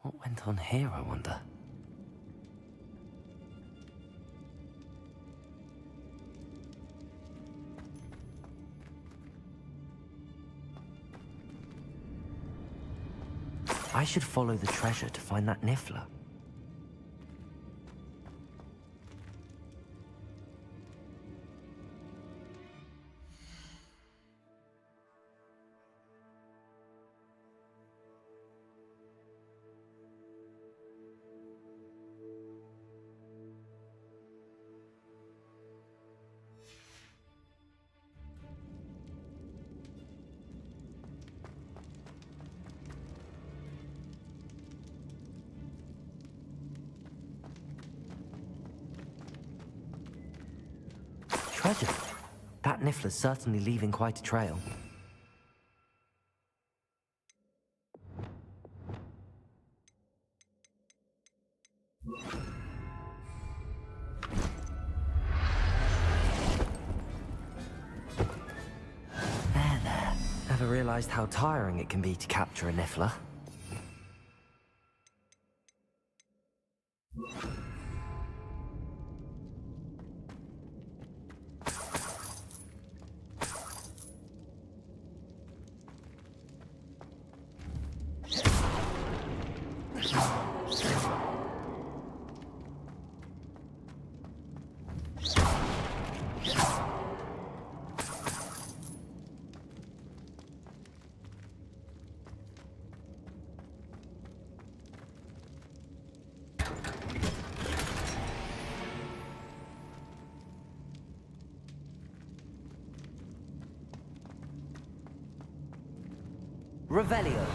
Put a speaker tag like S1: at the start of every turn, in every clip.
S1: What went on here, I wonder? I should follow the treasure to find that Niffler. Treasure? That Niffler's certainly leaving quite a trail. There. Never realized how tiring it can be to capture a Niffler. Revelio.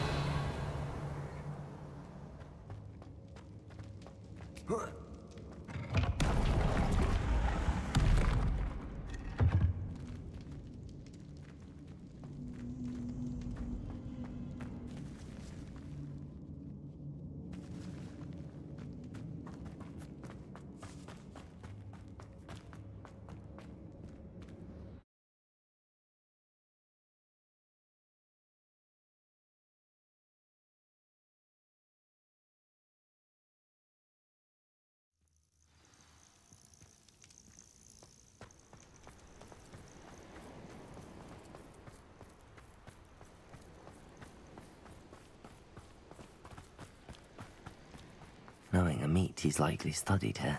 S1: Knowing a meat, he's likely studied here.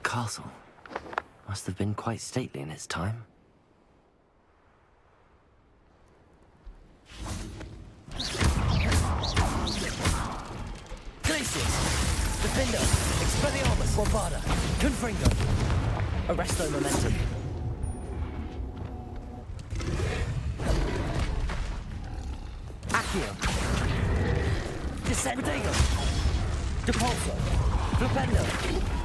S1: Castle. Must have been quite stately in its time. Glacius! Defendo! Expelliarmus! Bombada! Confringo! Arresto Momentum! Accio! Descend! Protego! Depulso! Flipendo!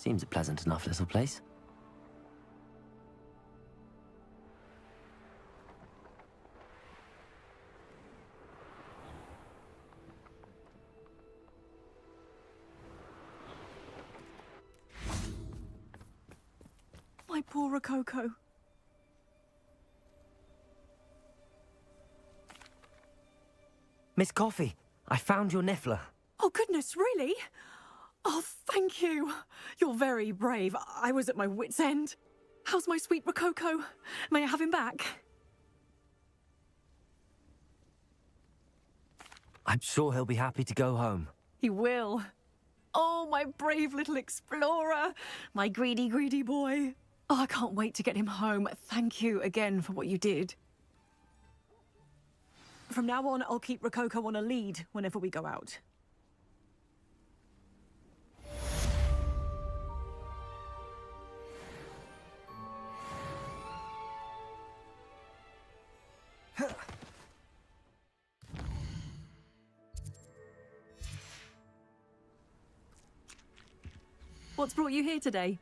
S1: Seems a pleasant enough little place.
S2: My poor Rococo.
S1: Miss Coffee, I found your Niffler.
S2: Oh, goodness, really? Oh, thank you. You're very brave. I was at my wit's end. How's my sweet Rococo? May I have him back?
S1: I'm sure he'll be happy to go home.
S2: He will. Oh, my brave little explorer. My greedy, greedy boy. Oh, I can't wait to get him home. Thank you again for what you did. From now on, I'll keep Rococo on a lead whenever we go out. What's brought you here today?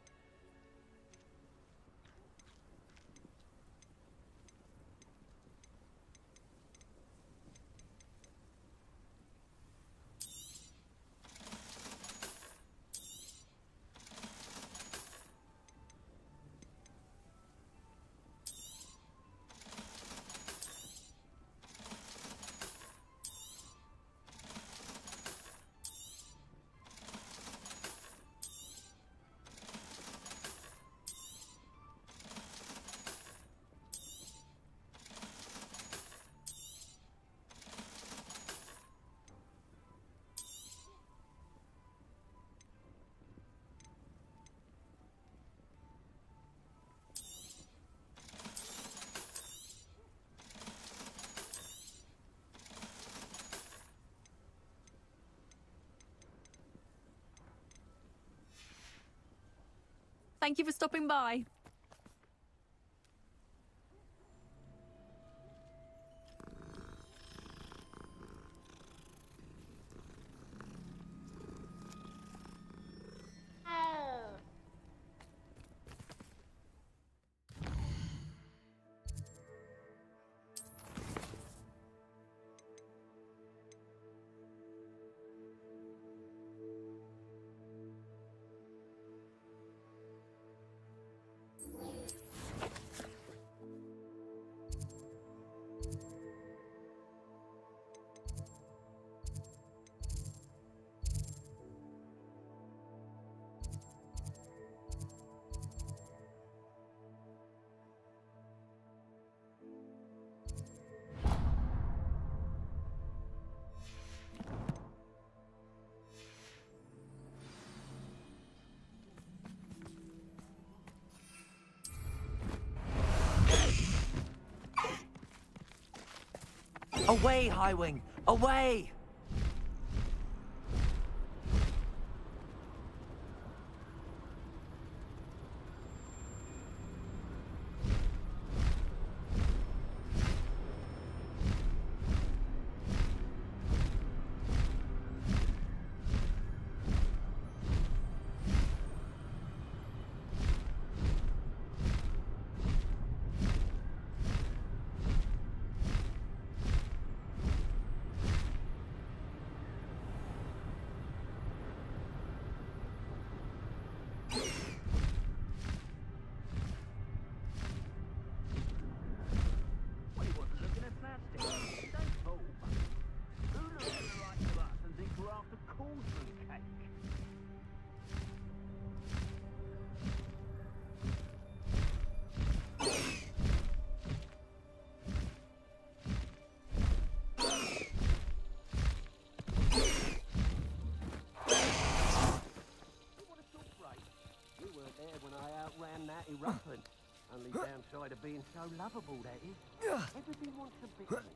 S2: Thank you for stopping by.
S1: Away, Highwing! Away!
S3: Ruffin. Only downside of being so lovable, that is. Everybody wants a bit of me.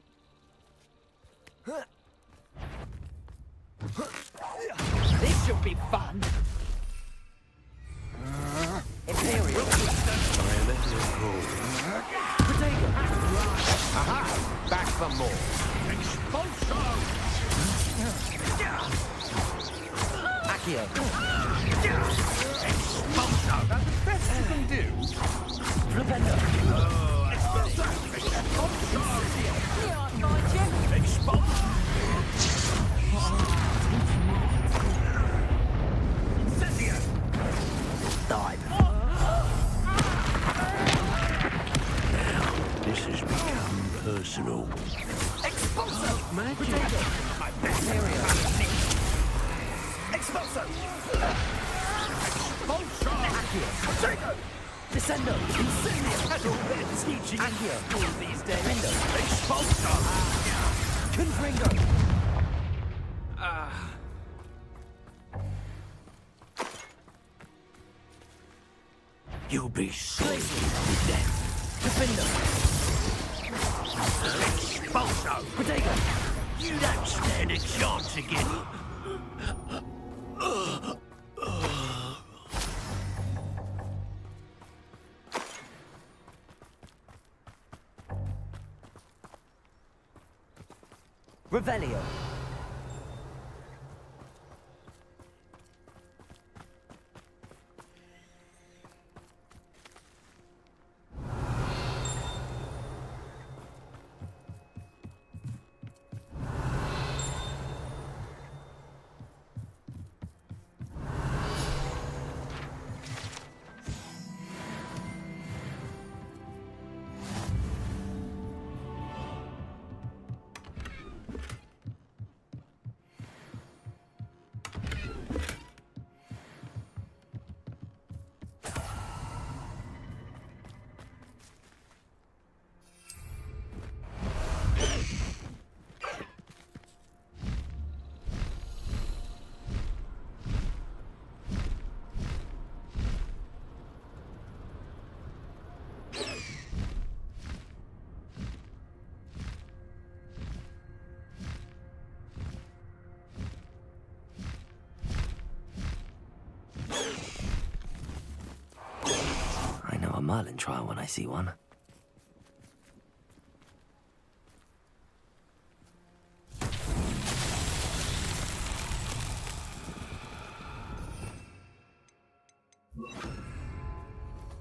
S1: This should be fun! Imperial! Potato! Aha! Back for more! Expulso! Accio! Flipendo.
S2: Yeah, gotcha.
S1: Dive.
S3: This has become personal.
S1: Expulso.
S3: Magic.
S1: Expulso. Accio. Descendo. Incendio.
S3: That's all they're teaching in
S1: Accio.
S3: school these days.
S1: Rendo.
S3: Expulso.
S1: Confringo.
S3: You'll be sorry for death.
S1: Defendo.
S3: Expulso.
S1: Protego.
S3: You don't stand a chance again.
S1: Revelio. I know a Merlin trial when I see one.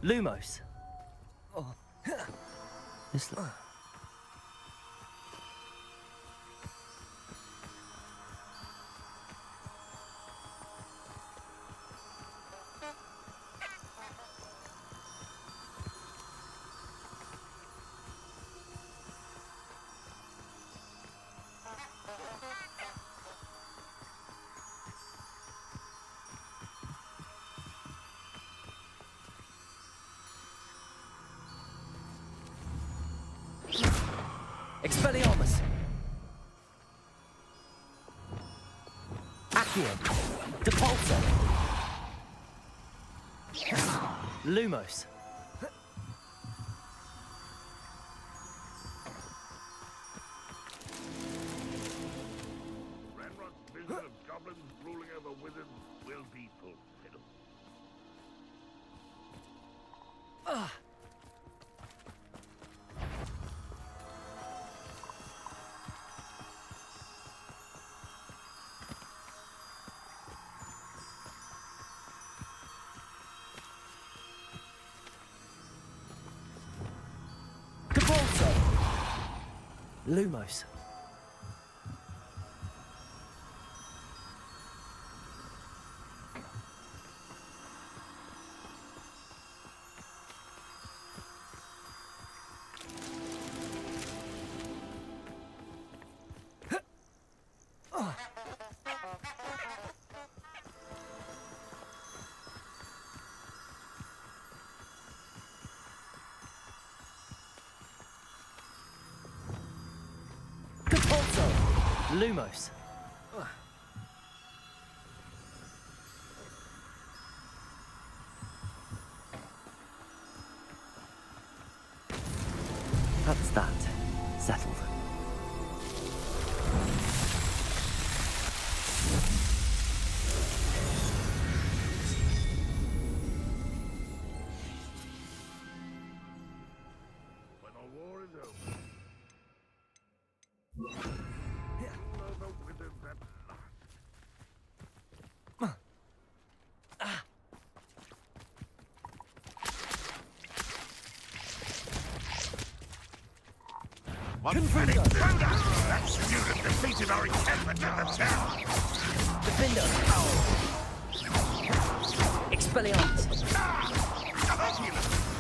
S1: Lumos. This Expelliarmus. Accio. Depulso. Lumos.
S4: Ranrock's vision of goblins ruling over wizards will be fulfilled.
S1: Depulso. Lumos. Depulso. Lumos. That's that. Settled.
S4: When the war is over, rule over wizards at last. What an intruder! That student defeated our encampment in the town!
S1: Defender! Expelliarmus!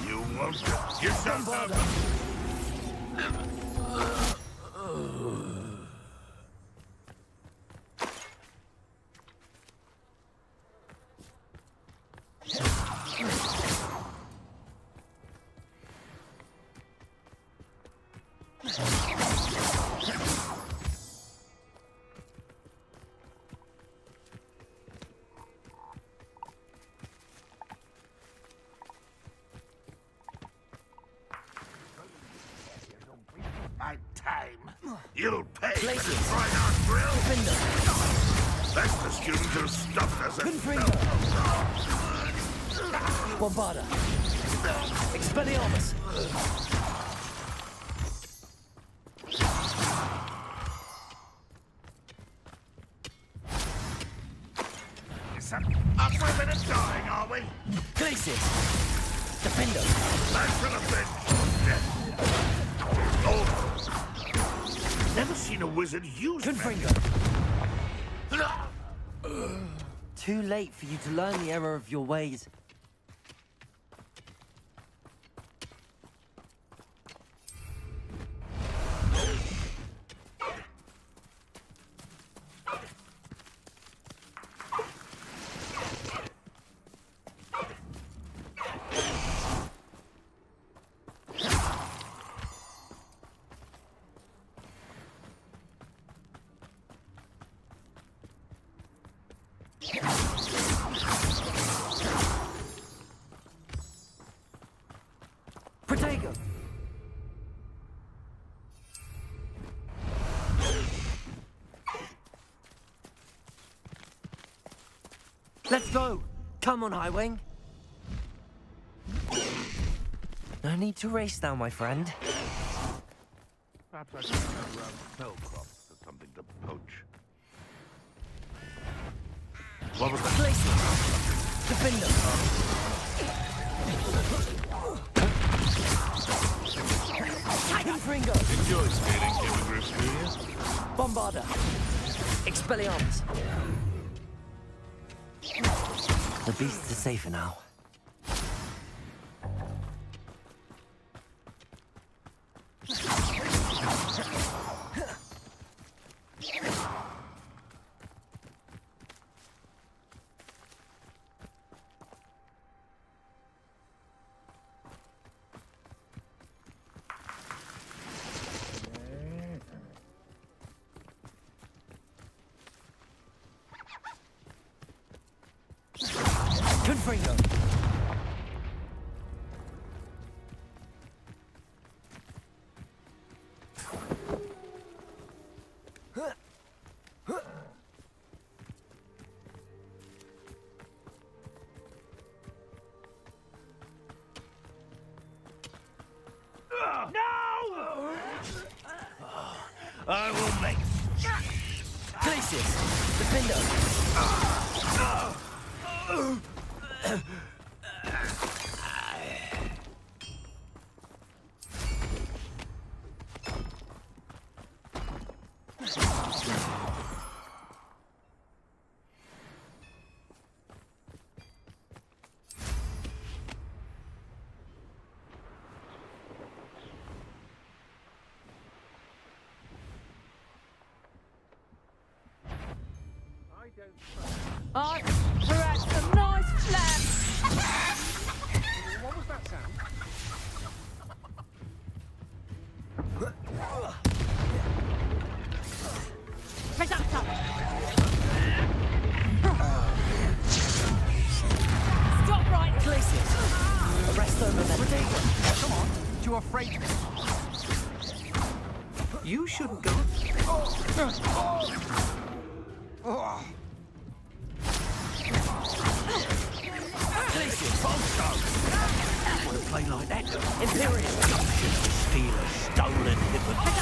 S4: You won't get yourself out. My time. You'll pay for
S1: Places.
S4: destroying our drill.
S1: Defender!
S4: That's the student who stopped us at
S1: Confringo! Bombarda! Expelliarmus!
S4: Up for a bit of dying, are we?
S1: Glacius! Defender!
S4: Back to the bench. Oh. Never seen a wizard use
S1: Confringo! Too late for you to learn the error of your ways. Protego! Let's go! Come on, Highwing! No need to race now, my friend.
S4: Perhaps I should have around spell crops for something to poach. What was that?
S1: Glacius! Defender! Confringo!
S4: Enjoy scaling hippogriffs, do you?
S1: Bombarda! Expelliarmus! The beasts are safer now. Confringo!
S4: I will make...
S1: Glacius! Defender!
S2: Oh, that's a nice flap.
S3: What was that sound?
S2: Stop right.
S1: Glacius! Arrest them and then... Protego!
S3: Come on, you're afraid. You shouldn't go.
S1: Glacius!
S3: Bolto! Want to play like that?
S1: Imperial!
S3: Steal a stolen hippogriff.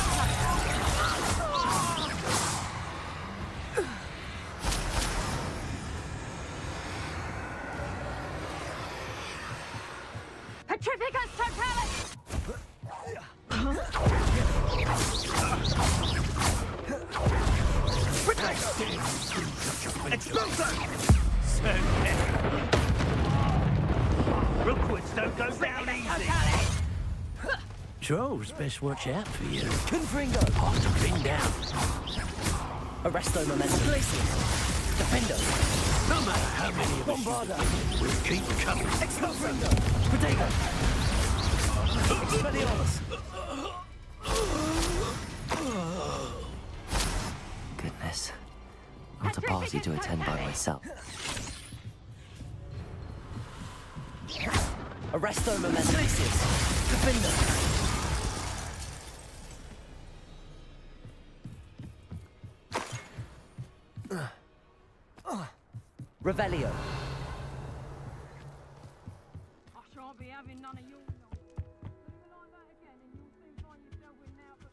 S2: Petrificus totalis!
S4: So Rookwoods don't go down easy.
S5: Trolls best watch out for you.
S1: Confringo!
S5: Hard to pin down.
S1: Arresto momentum. Glacius! Defendo!
S5: No matter how many of us
S1: Bombarda!
S5: we'll keep coming.
S1: Confringo! Protego! Expelliarmus! Goodness. Not a party to attend by myself. Arresto momentum. Glacius! Defender! Revelio.
S2: I shan't be having none of your nonsense. Leave it like that again and you'll soon find yourself with now but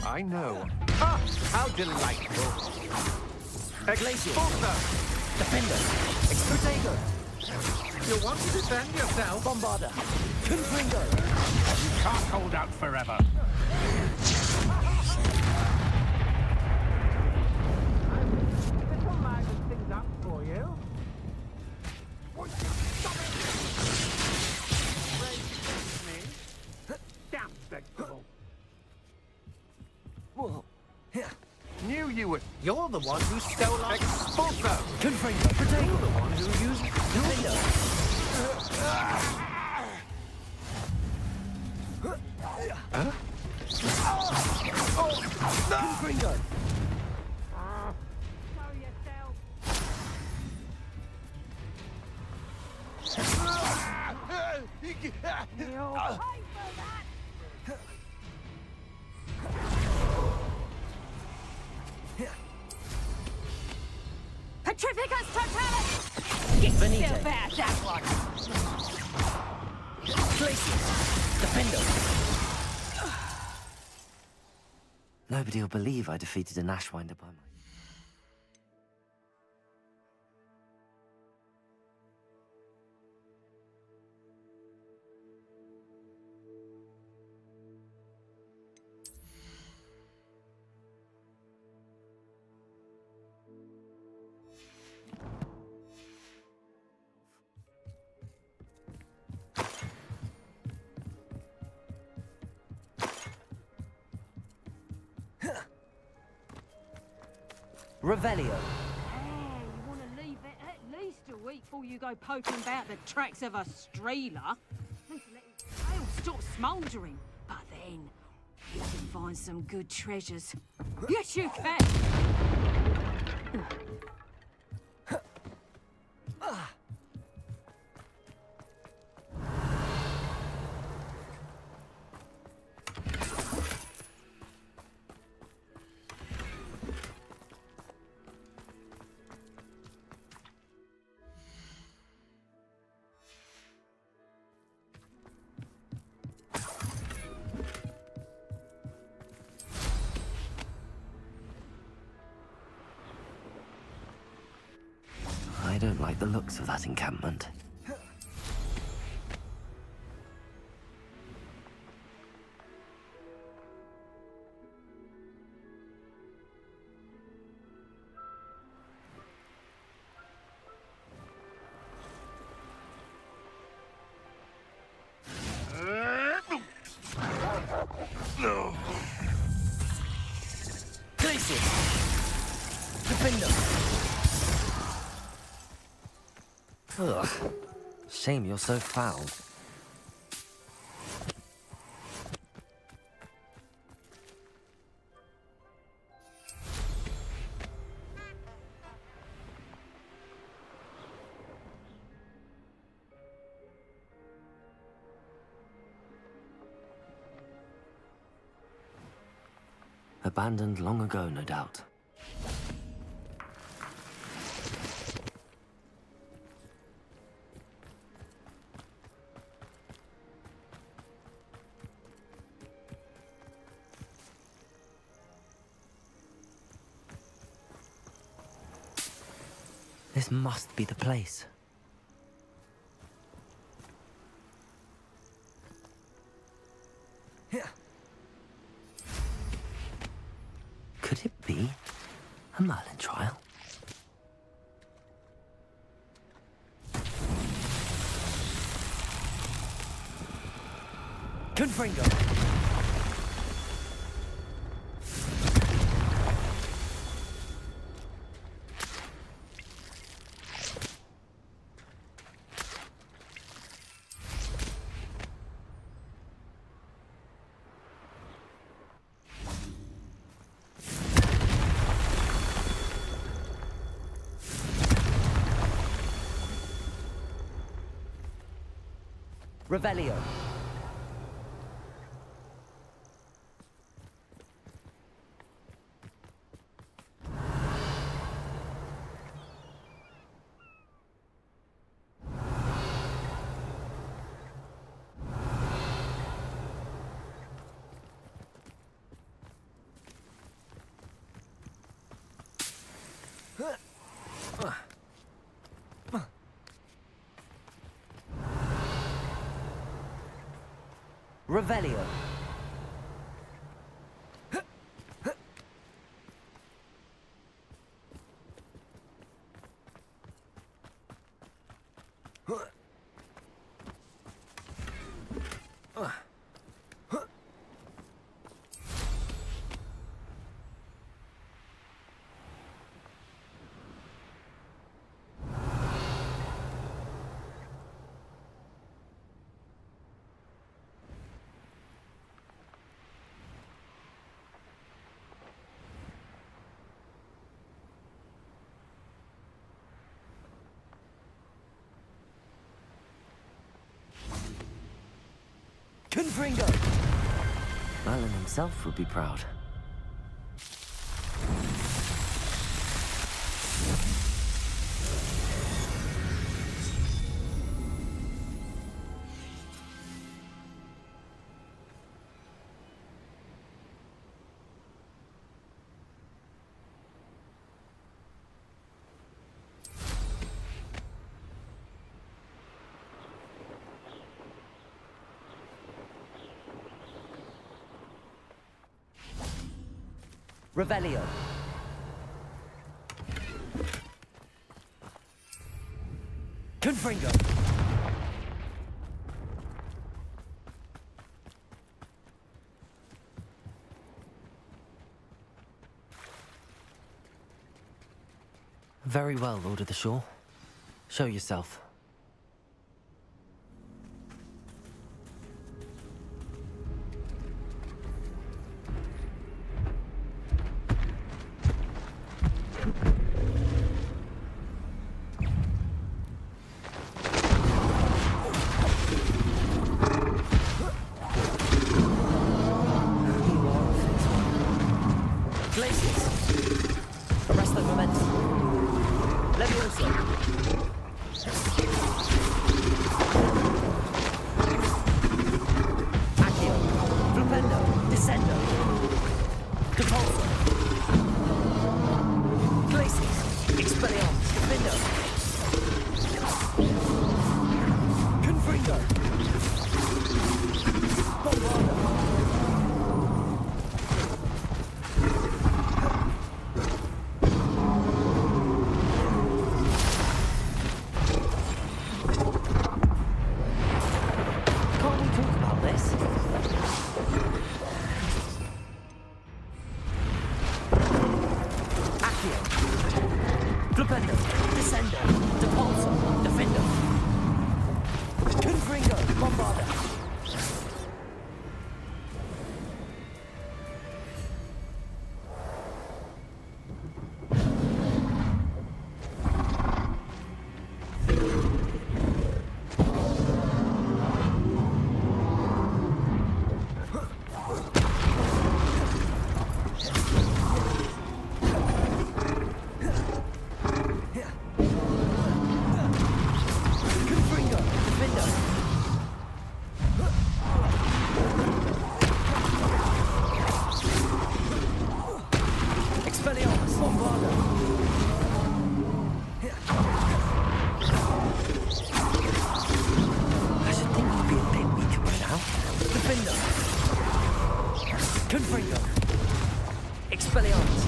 S3: I know. Ah, how delightful.
S1: Glacius!
S3: Exporter!
S1: Defender! Protego!
S3: You want to defend yourself?
S1: Bombarda! Confringo!
S3: You can't hold out forever. Little liven things up for you. Damn vegetable.
S1: Whoa.
S3: Knew you would. You're the one who stole our Exporter!
S1: Confringo! Protego!
S3: You're the one who used
S1: Defender! Confringo!
S2: show yourself. You'll pay for that. Petrificus totalis! Get
S1: Venite.
S2: yourself out that one!
S1: Glacius! Defender! Nobody will believe I defeated an Ashwinder by my... Revelio.
S2: Hey, you want to leave it at least a week before you go poking about the tracks of a streeler. And to let his tail stop smouldering. But then, you can find some good treasures. Yes, you can!
S1: I don't like the looks of that encampment. Glacius! Defender! Ugh. Shame you're so foul. Abandoned long ago, no doubt. This must be the place. Could it be a Merlin trial? Confringo! Revelio. Revelio. Confringo! Merlin himself would be proud. Revelio. Confringo. Very well, Lord of the Shore. Show yourself. Defender! Confringo! Expelliarmus!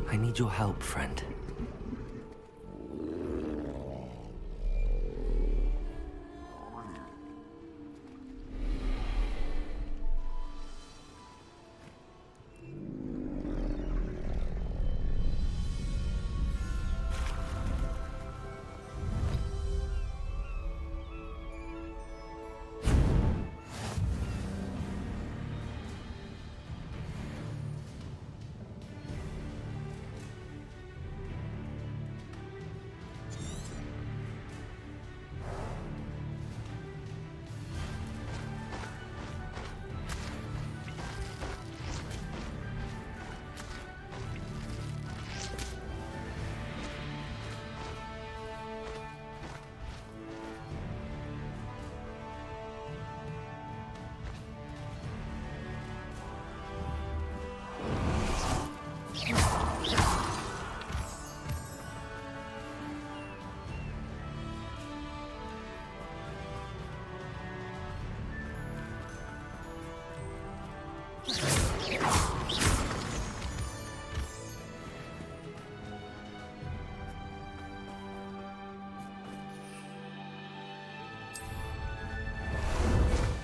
S1: I need your help, friend.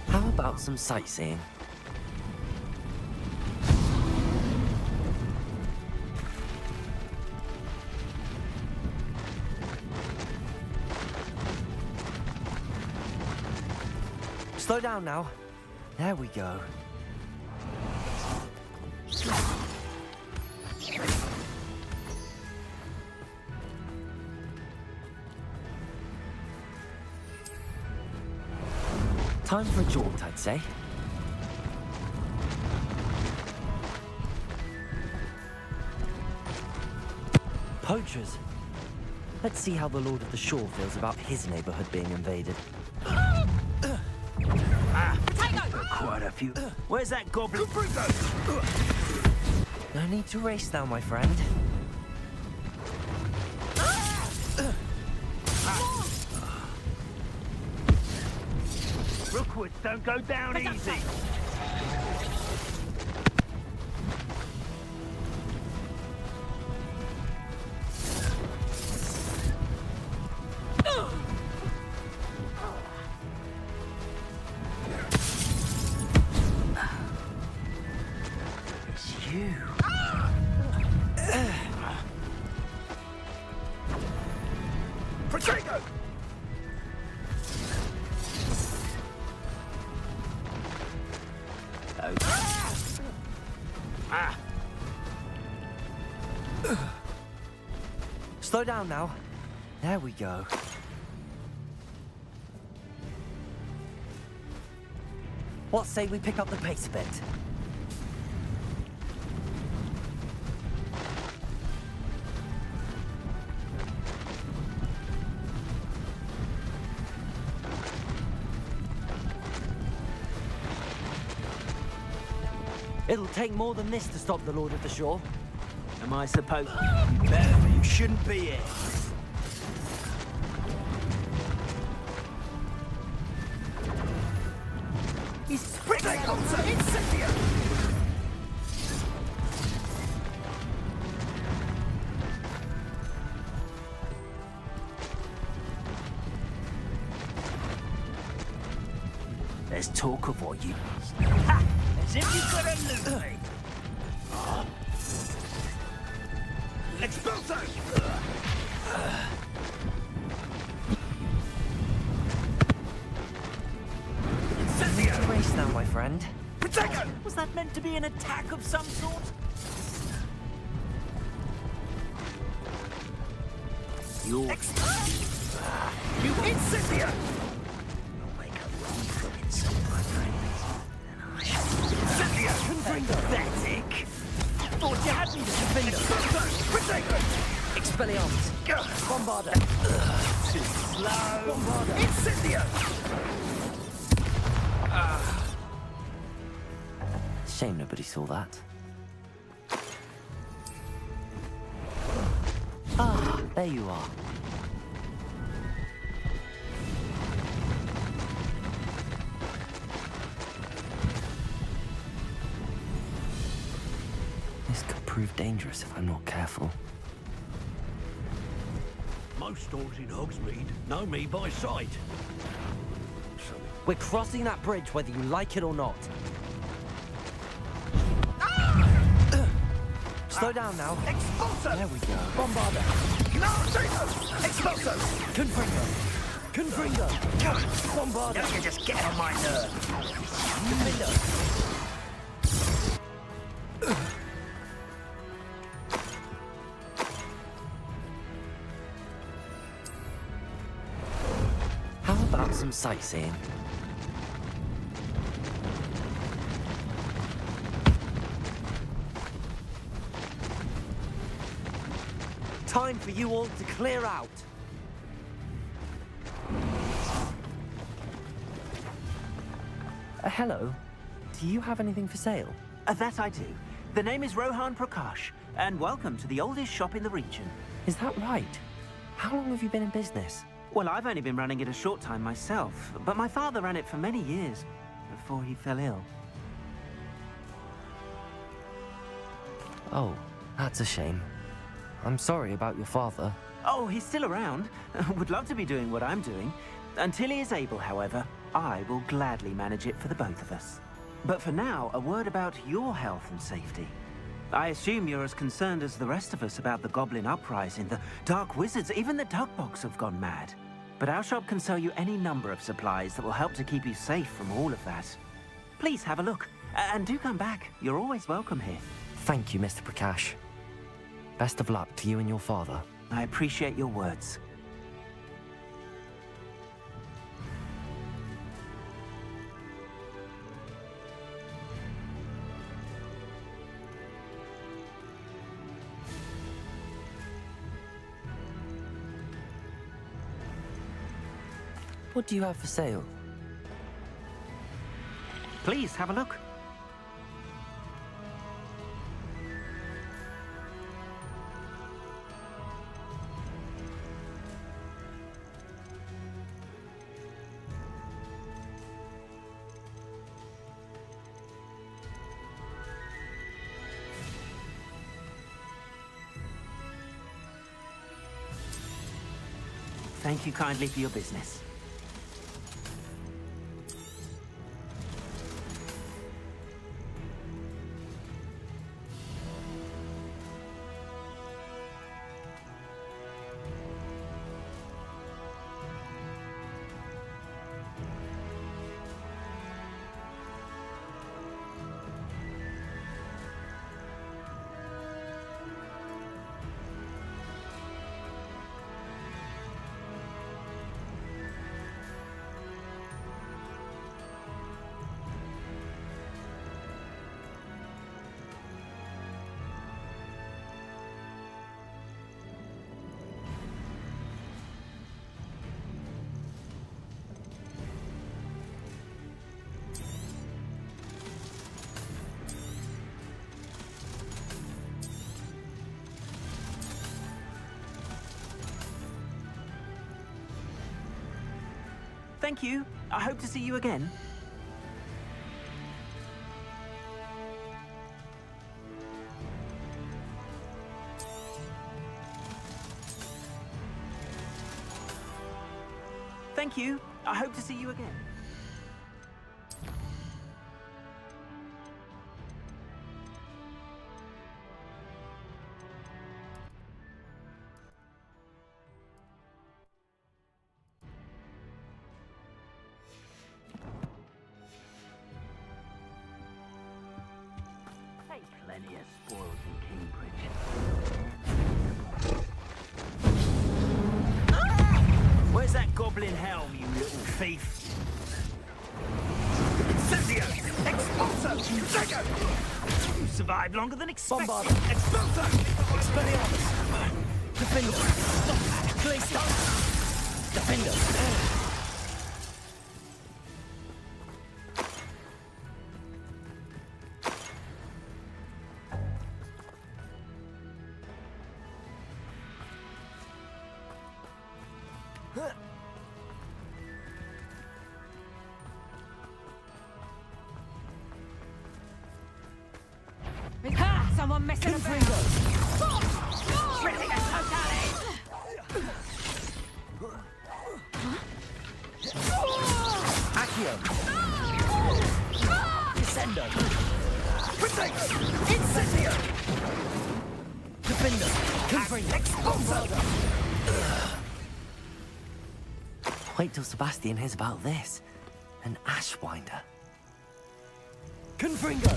S1: How about some sightseeing? Slow down now. There we go. Time for a jaunt, I'd say. Poachers. Let's see how the Lord of the Shore feels about his neighborhood being invaded.
S3: Quite a few. Where's that goblin?
S1: No need to race now, my friend.
S3: Rookwoods don't go down easy.
S1: It's you.
S3: Protego!
S1: Slow down now. There we go. What say we pick up the pace a bit? It'll take more than this to stop the Lord of the Shore.
S3: Am I supposed to be better? You shouldn't be here. He's sprinting onto Incendio! There's
S1: talk of what you...
S5: As if you've got to lose me.
S4: Expulso!
S1: Race now, my friend.
S4: Protego!
S1: Was that meant to be an attack of some sort?
S5: You're...
S4: You incendio!
S5: You'll make a run from insult, my friend. And I shall...
S4: Incendio!
S1: Pathetic! Thought you had me, Mr. Finger.
S4: Expulso! Protego!
S1: Expelliarmus. Bombarda.
S4: Too slow!
S1: Bombarda.
S4: Incendio!
S1: Shame nobody saw that. Ah, there you are. This could prove dangerous if I'm not careful.
S5: Most stores in Hogsmeade know me by sight.
S1: We're crossing that bridge whether you like it or not. Slow down now.
S4: Expulso!
S1: There we go. Bombarda.
S4: No, Jacob! Expulso!
S1: Confringo. Confringo. Bombarda.
S5: You just get on my nerve.
S1: Defender. How about some sightseeing? Time for you all to clear out. Hello. Do you have anything for sale?
S6: That I do. The name is Rohan Prakash, and welcome to the oldest shop in the region.
S1: Is that right? How long have you been in business?
S6: Well, I've only been running it a short time myself, but my father ran it for many years before he fell ill.
S1: Oh, that's a shame. I'm sorry about your father.
S6: Oh, he's still around. Would love to be doing what I'm doing. Until he is able, however, I will gladly manage it for the both of us. But for now, a word about your health and safety. I assume you're as concerned as the rest of us about the Goblin Uprising, the Dark Wizards, even the Dugbogs have gone mad. But our shop can sell you any number of supplies that will help to keep you safe from all of that. Please have a look, and do come back. You're always welcome here.
S1: Thank you, Mr. Prakash. Best of luck to you and your father.
S6: I appreciate your words.
S1: What do you have for sale?
S6: Please have a look. Thank you kindly for your business. Thank you. I hope to see you again. Thank you. I hope to see you again.
S5: plenty of spoils in Cambridge.
S6: Where's that goblin helm, you little thief?
S7: Incendio! Expulso! Zego!
S6: You survived longer than expected.
S1: Bombard.
S7: Expulso!
S1: Expelliarmus! Defender! Glacier! Defender!
S2: Ha! Someone messing about!
S1: Confringo!
S2: Really, that's so dirty!
S1: Accio! Descendo!
S7: Incendio!
S1: Defender! Confringo!
S7: Expulso!
S1: Wait till Sebastian hears about this. An Ashwinder. Confringo!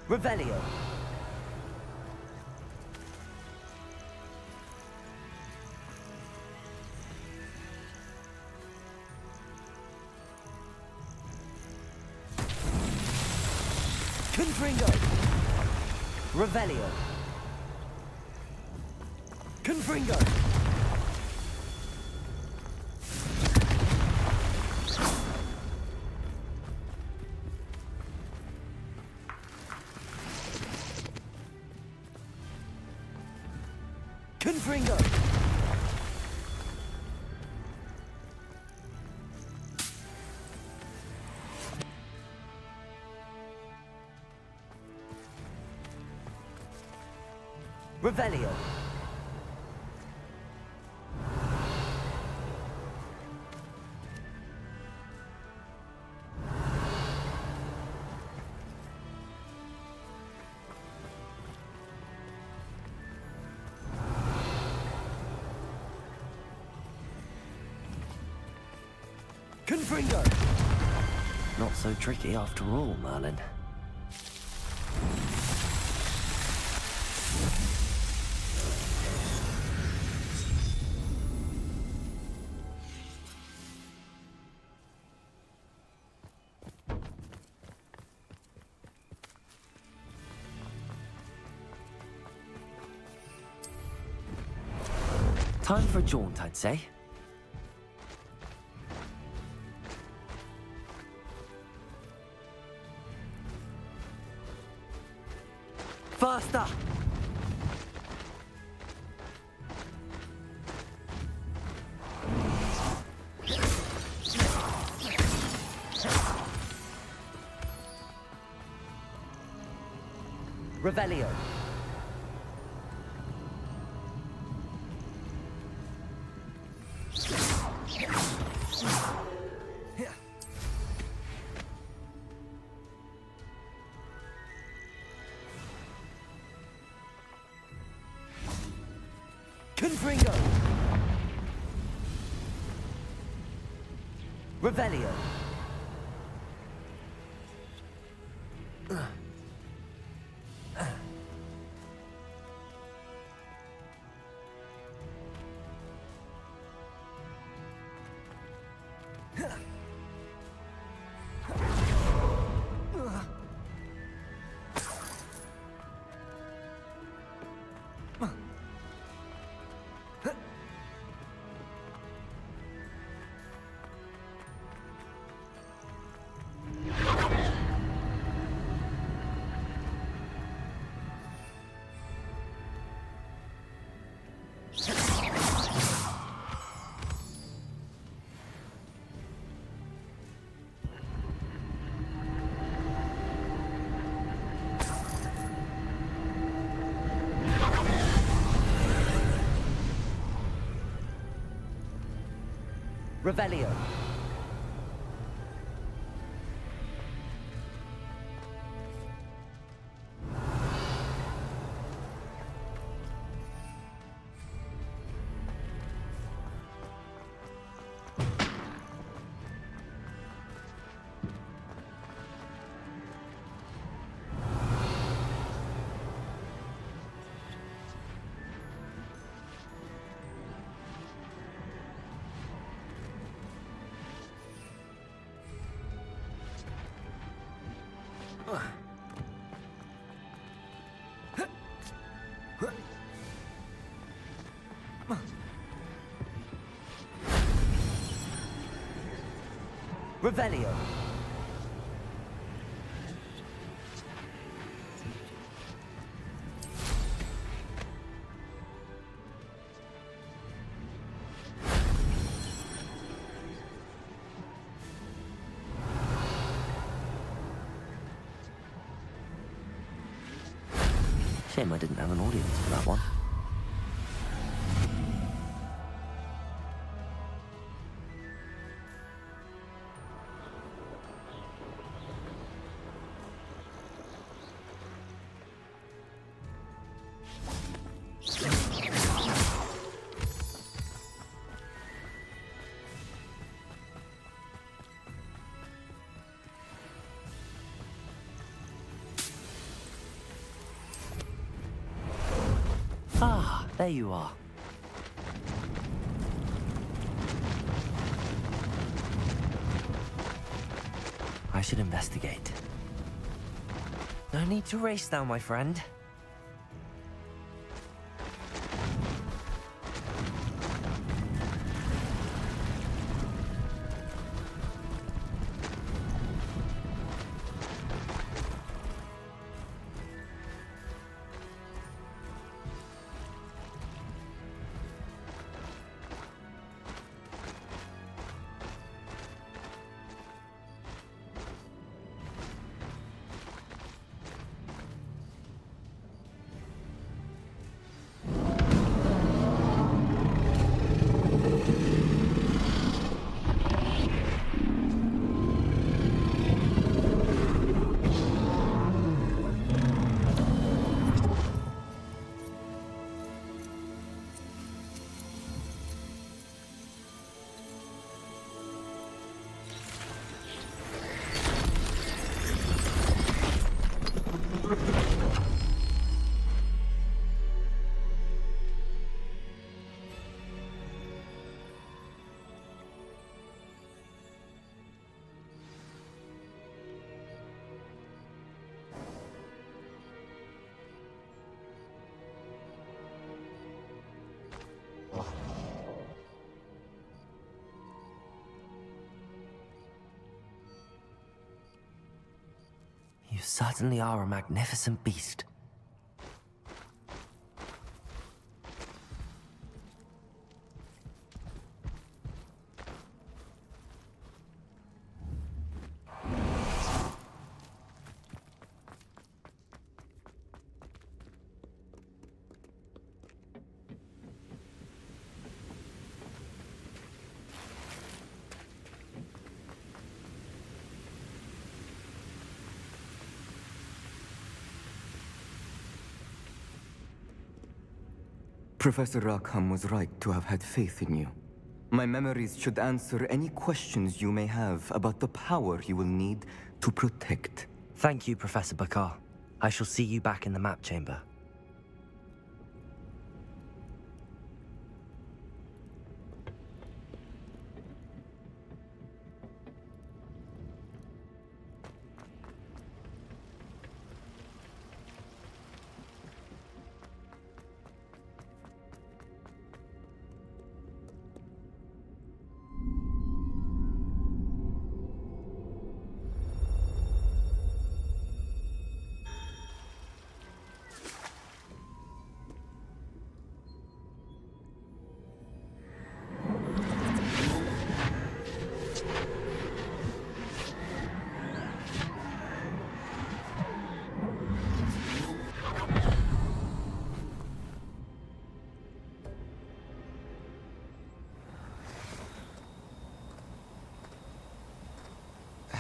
S1: Revelio. Confringo. Revelio. Confringo. Confringo. Revelio. Confringo. Not so tricky after all, Merlin. Time for a jaunt, I'd say. Faster! Revelio. Confringo. Revelio. Revelio. Revelio. Shame I didn't have an audience for that one. Ah, there you are. I should investigate. No need to race now, my friend. You certainly are a magnificent beast.
S8: Professor Rackham was right to have had faith in you. My memories should answer any questions you may have about the power you will need to protect.
S1: Thank you, Professor Bakar. I shall see you back in the map chamber.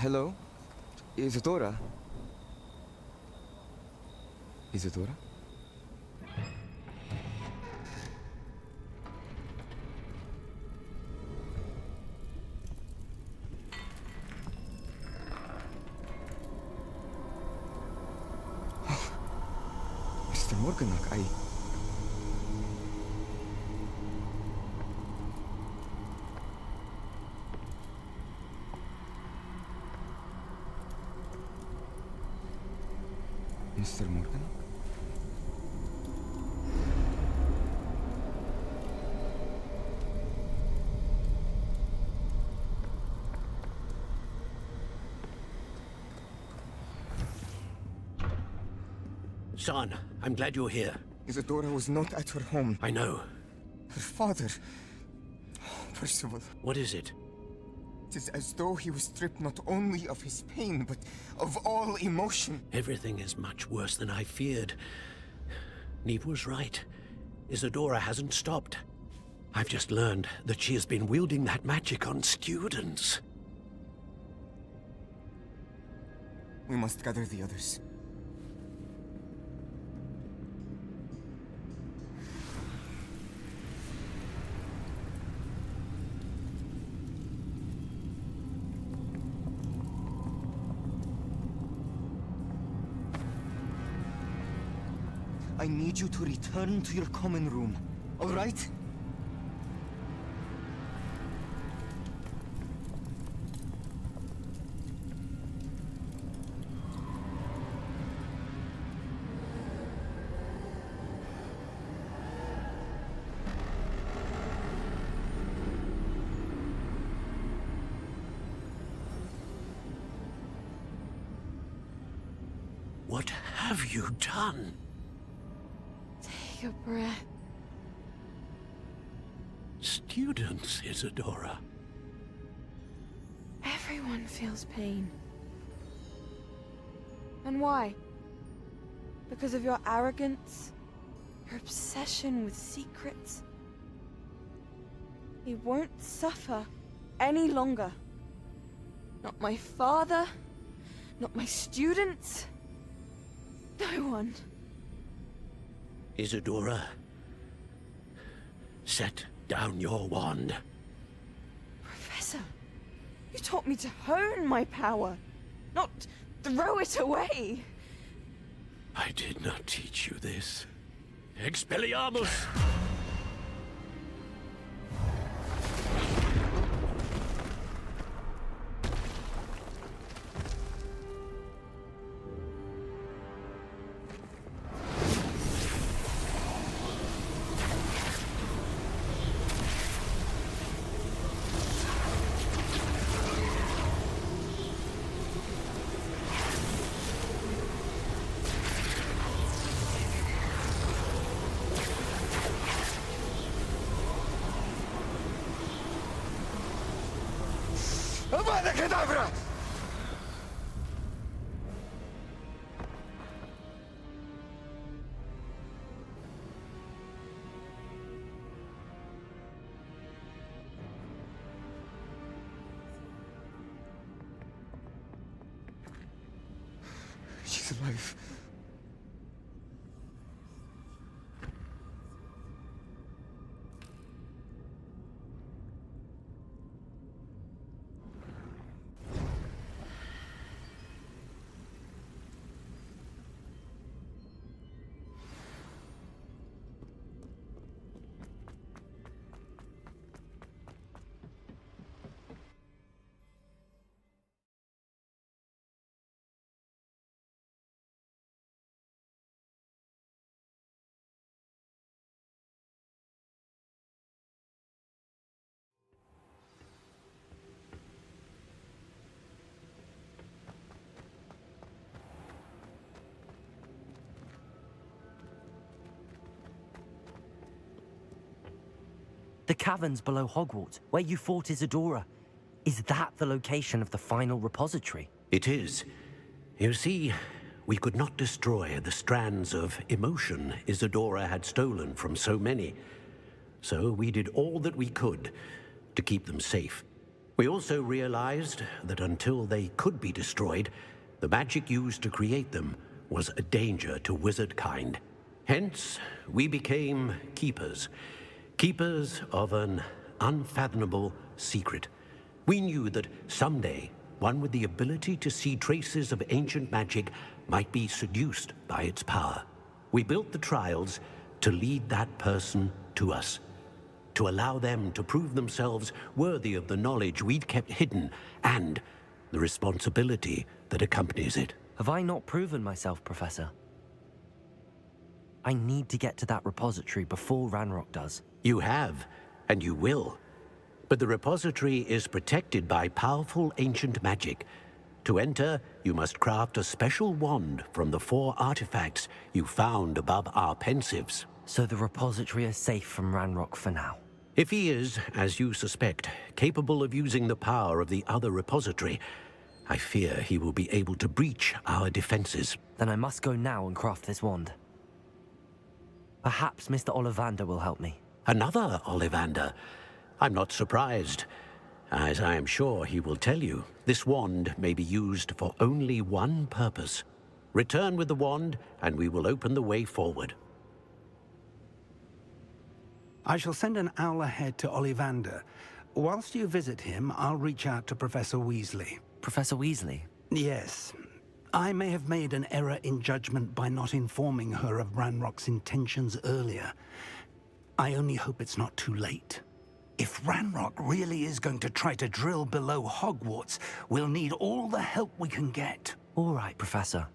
S8: Hello? Isadora? Isadora? Mr. Morganach, Mr. Morgan?
S3: Son, I'm glad you're here.
S9: Isadora was not at her home.
S3: I know.
S9: Her father... Percival.
S3: What is it?
S9: It is as though he was stripped not only of his pain, but of all emotion.
S3: Everything is much worse than I feared. Neve was right. Isadora hasn't stopped. I've just learned that she has been wielding that magic on students.
S9: We must gather the others. I need you to return to your common room, all right?
S3: What have you done?
S10: Take a breath.
S3: Students, Isadora.
S10: Everyone feels pain. And why? Because of your arrogance? Your obsession with secrets? He won't suffer any longer. Not my father, not my students, no one.
S3: Isadora, set down your wand.
S10: Professor, you taught me to hone my power, not throw it away.
S3: I did not teach you this. Expelliarmus!
S9: Avada Kedavra! She's alive.
S1: The caverns below Hogwarts, where you fought Isadora. Is that the location of the final repository?
S3: It is. You see, we could not destroy the strands of emotion Isadora had stolen from so many. So we did all that we could to keep them safe. We also realized that until they could be destroyed, the magic used to create them was a danger to wizard kind. Hence, we became keepers. Keepers of an unfathomable secret. We knew that someday, one with the ability to see traces of ancient magic might be seduced by its power. We built the trials to lead that person to us, to allow them to prove themselves worthy of the knowledge we'd kept hidden and the responsibility that accompanies it.
S1: Have I not proven myself, Professor? I need to get to that repository before Ranrock does.
S3: You have, and you will. But the repository is protected by powerful ancient magic. To enter, you must craft a special wand from the 4 artifacts you found above our pensives.
S1: So the repository is safe from Ranrock for now.
S3: If he is, as you suspect, capable of using the power of the other repository, I fear he will be able to breach our defenses.
S1: Then I must go now and craft this wand. Perhaps Mr. Ollivander will help me.
S3: Another Ollivander? I'm not surprised. As I am sure he will tell you, this wand may be used for only one purpose. Return with the wand, and we will open the way forward.
S11: I shall send an owl ahead to Ollivander. Whilst you visit him, I'll reach out to Professor Weasley.
S1: Professor Weasley?
S11: Yes. I may have made an error in judgment by not informing her of Ranrock's intentions earlier. I only hope it's not too late. If Ranrock really is going to try to drill below Hogwarts, we'll need all the help we can get.
S1: All right, Professor.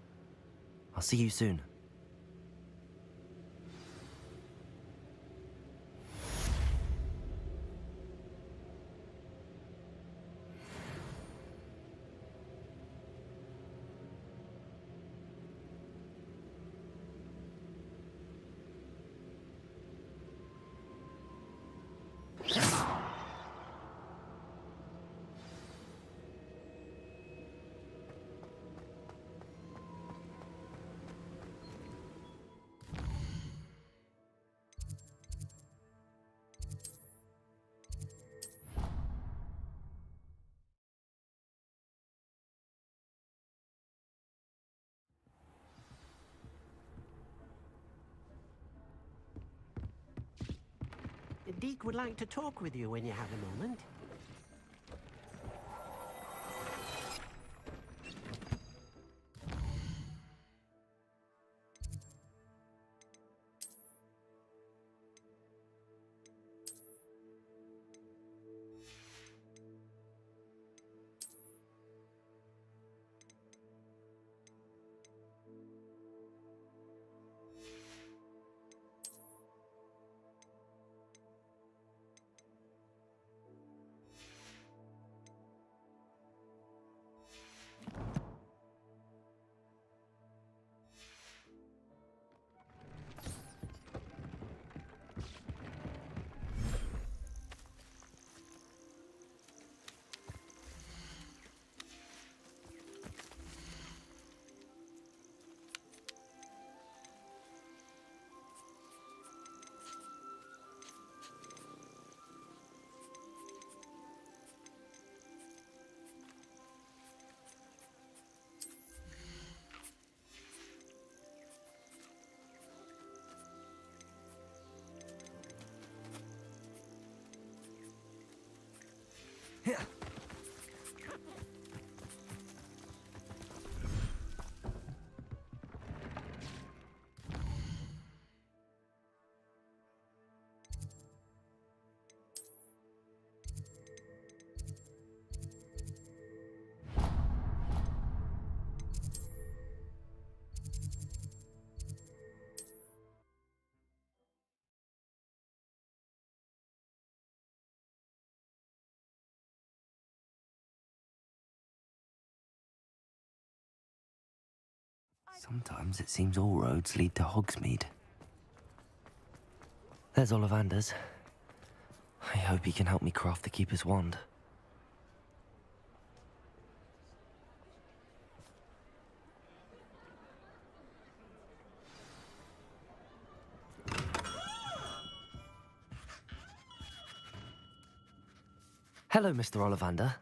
S1: I'll see you soon.
S3: Deek would like to talk with you when you have a moment.
S1: Sometimes it seems all roads lead to Hogsmeade. There's Ollivander's. I hope he can help me craft the Keeper's wand. Hello, Mr. Ollivander.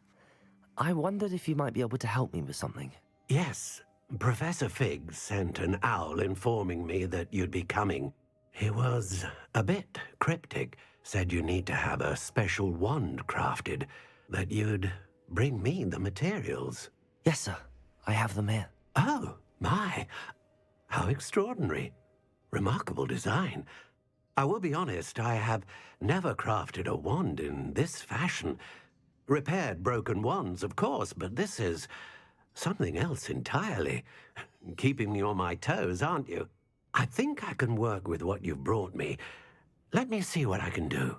S1: I wondered if you might be able to help me with something.
S3: Yes, Professor Fig sent an owl informing me that you'd be coming. He was a bit cryptic, said you need to have a special wand crafted, that you'd bring me the materials.
S1: Yes, sir. I have them here.
S3: Oh, my. How extraordinary. Remarkable design. I will be honest, I have never crafted a wand in this fashion. Repaired broken wands, of course, but this is something else entirely. Keeping me on my toes, aren't you? I think I can work with what you've brought me. Let me see what I can do.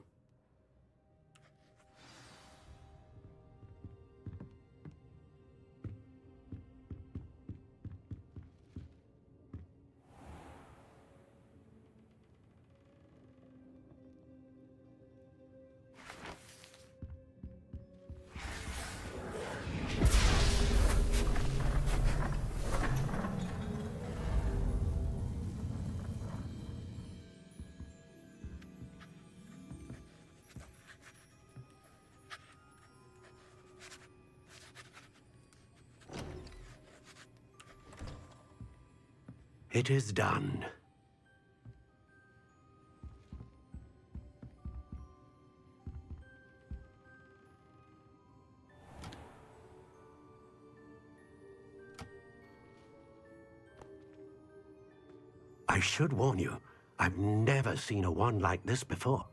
S3: It is done. I should warn you, I've never seen a wand like this before.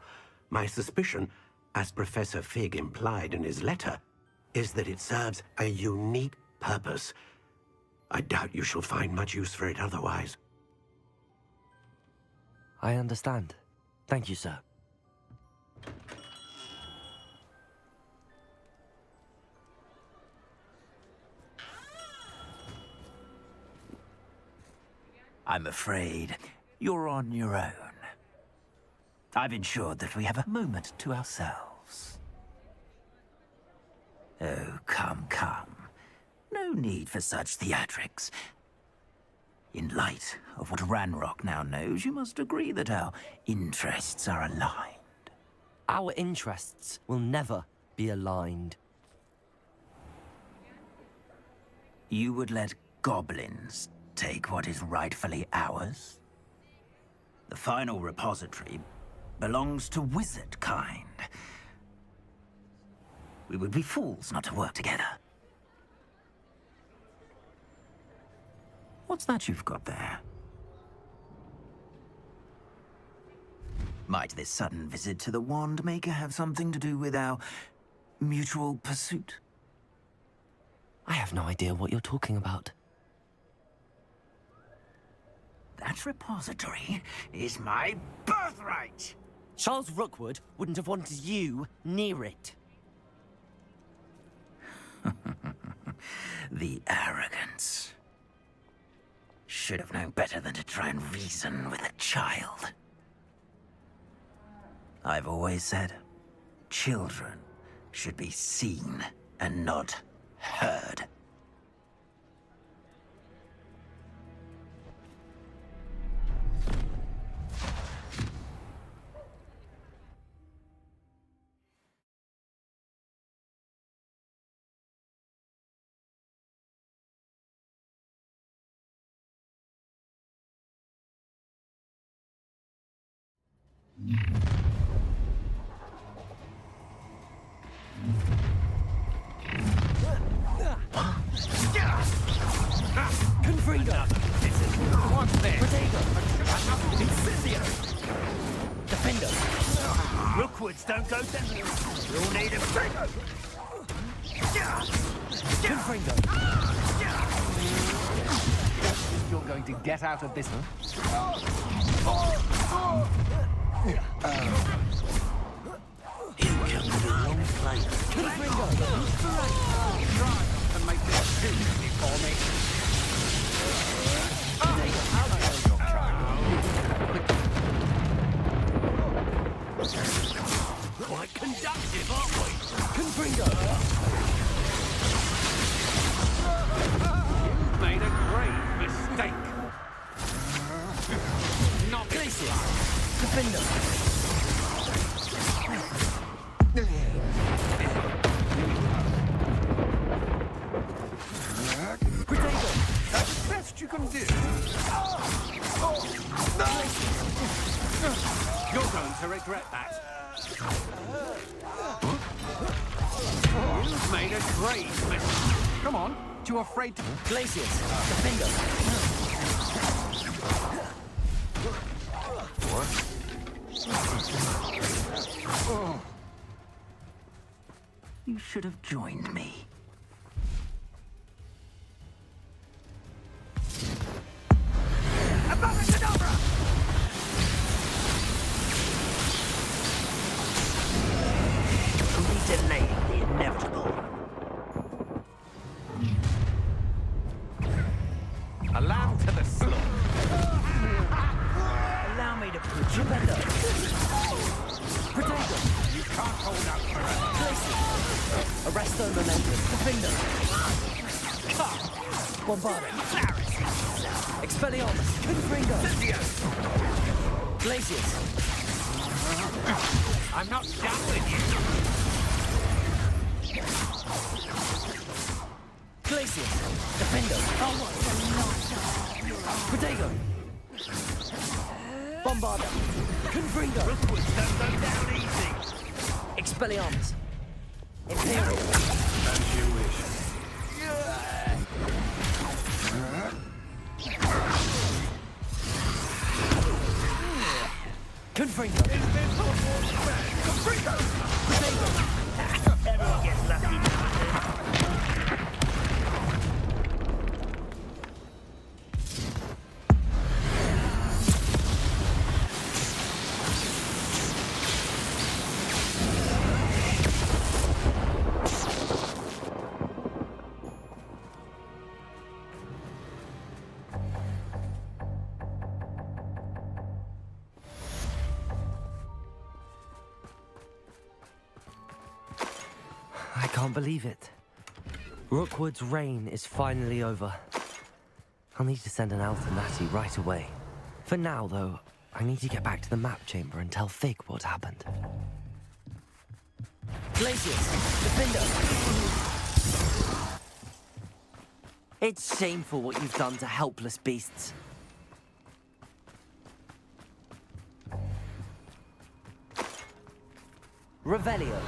S3: My suspicion, as Professor Fig implied in his letter, is that it serves a unique purpose. I doubt you shall find much use for it otherwise.
S1: I understand. Thank you, sir.
S5: I'm afraid you're on your own. I've ensured that we have a moment to ourselves. Oh, come, come. No need for such theatrics. In light of what Ranrock now knows, you must agree that our interests are aligned.
S1: Our interests will never be aligned.
S5: You would let goblins take what is rightfully ours? The final repository belongs to wizard kind. We would be fools not to work together. What's that you've got there? Might this sudden visit to the Wand Maker have something to do with our mutual pursuit?
S1: I have no idea what you're talking about.
S5: That repository is my birthright!
S1: Charles Rookwood wouldn't have wanted you near it.
S5: The arrogance. Should have known better than to try and reason with a child. I've always said, children should be seen and not heard.
S1: Confringo!
S7: What's this?
S1: Protego!
S7: Incendio!
S1: Defender!
S7: Rookwoods don't go down. You'll need a Protego!
S1: Confringo!
S7: You're going to get out of this,
S3: You come to the wrong place.
S1: Confringo!
S7: Try and make this too easy for me.
S3: Quite conductive, aren't we?
S1: Confringo!
S7: You've made a great mistake. Not
S1: Glacius! Defender! Protego!
S7: That's the best you can do. You're going to regret that. You've made a great mistake. Come on, too afraid to...
S1: Glacius! Defender!
S5: You should have joined me. We delayed the inevitable.
S7: A lamb to the slaughter.
S5: Allow me to put you better.
S1: Protego!
S7: You can't hold out forever.
S1: Arresto Momentum! Defender! Bombardic! Expelliarmus! Confringo! Glacius!
S7: I'm not done with you.
S1: Glacius! Defender! Protego! Bombarda! Confringo!
S7: Rookwoods don't go down easy.
S1: Expelliarmus! Imperial!
S4: As you wish.
S1: Confringo!
S7: Everyone gets lucky now and then.
S1: I can't believe it. Rookwood's reign is finally over. I'll need to send an elf to Natty right away. For now, though, I need to get back to the map chamber and tell Fig what happened. Glacius! Defender! It's shameful what you've done to helpless beasts. Revelio.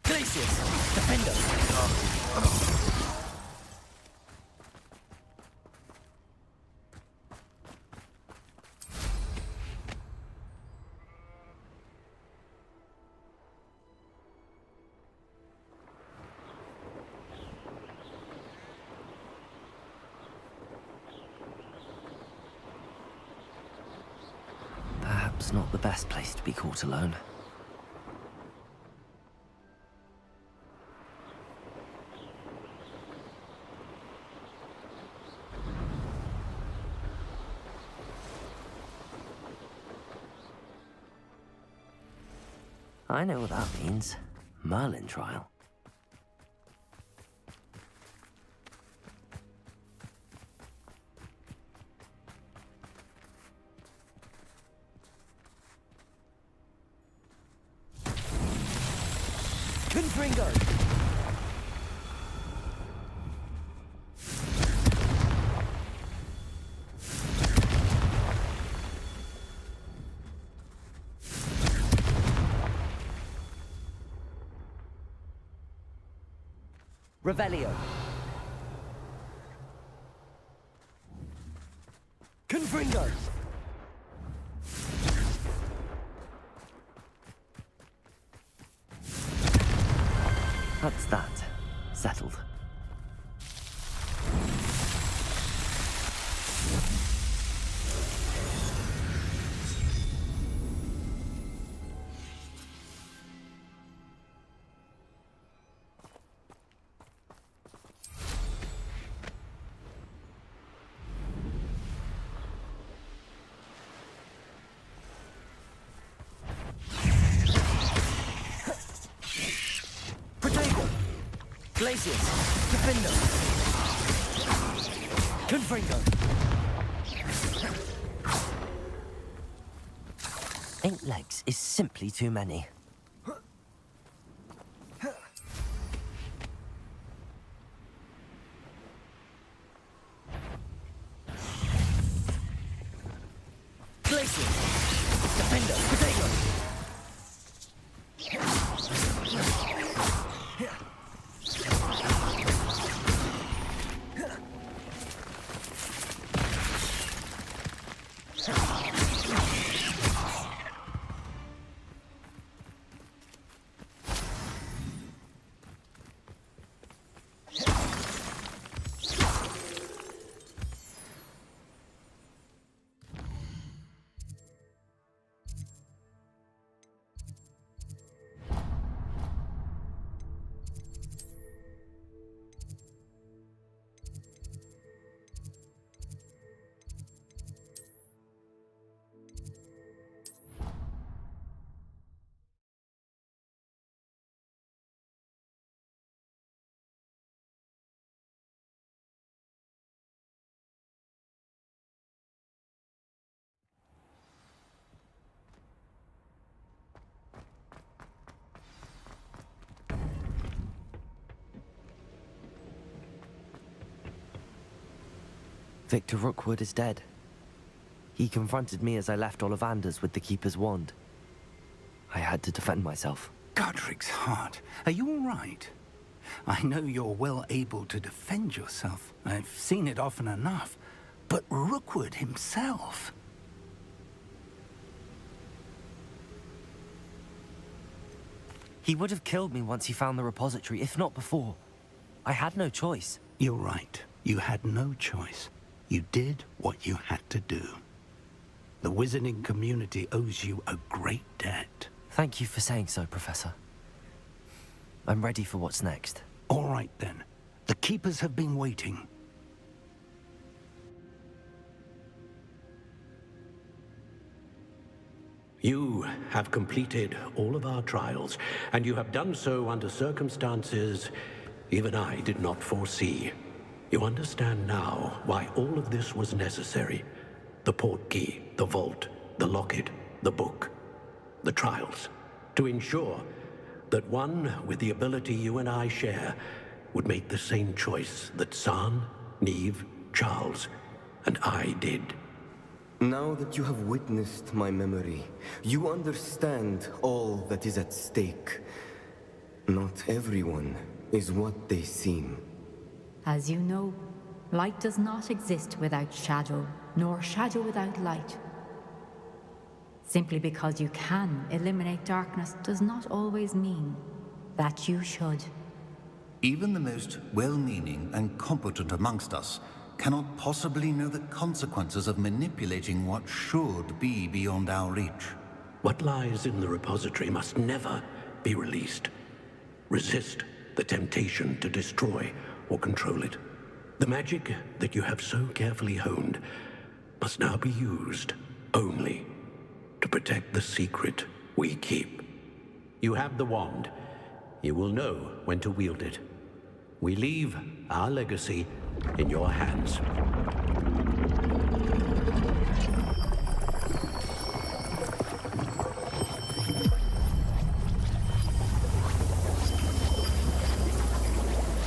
S1: Glacius! Defender! Perhaps not the best place to be caught alone. I know what that means. Merlin trial. Confringo! Revelio. Confringo. That's that. Settled. Glacius! Defender! Confringo! 8 legs is simply too many. Glacius! Defender! Potato! Victor Rookwood is dead. He confronted me as I left Ollivander's with the Keeper's wand. I had to defend myself.
S11: Godric's heart. Are you all right? I know you're well able to defend yourself. I've seen it often enough. But Rookwood himself...
S1: He would have killed me once he found the repository, if not before. I had no choice.
S11: You're right. You had no choice. You did what you had to do. The wizarding community owes you a great debt.
S1: Thank you for saying so, Professor. I'm ready for what's next.
S11: All right, then. The Keepers have been waiting.
S3: You have completed all of our trials, and you have done so under circumstances even I did not foresee. You understand now why all of this was necessary. The portkey, the vault, the locket, the book, the trials. To ensure that one with the ability you and I share would make the same choice that San, Neve, Charles, and I did.
S8: Now that you have witnessed my memory, you understand all that is at stake. Not everyone is what they seem.
S12: As you know, light does not exist without shadow, nor shadow without light. Simply because you can eliminate darkness does not always mean that you should.
S13: Even the most well-meaning and competent amongst us cannot possibly know the consequences of manipulating what should be beyond our reach.
S3: What lies in the repository must never be released. Resist the temptation to destroy or control it. The magic that you have so carefully honed must now be used only to protect the secret we keep. You have the wand. You will know when to wield it. We leave our legacy in your hands.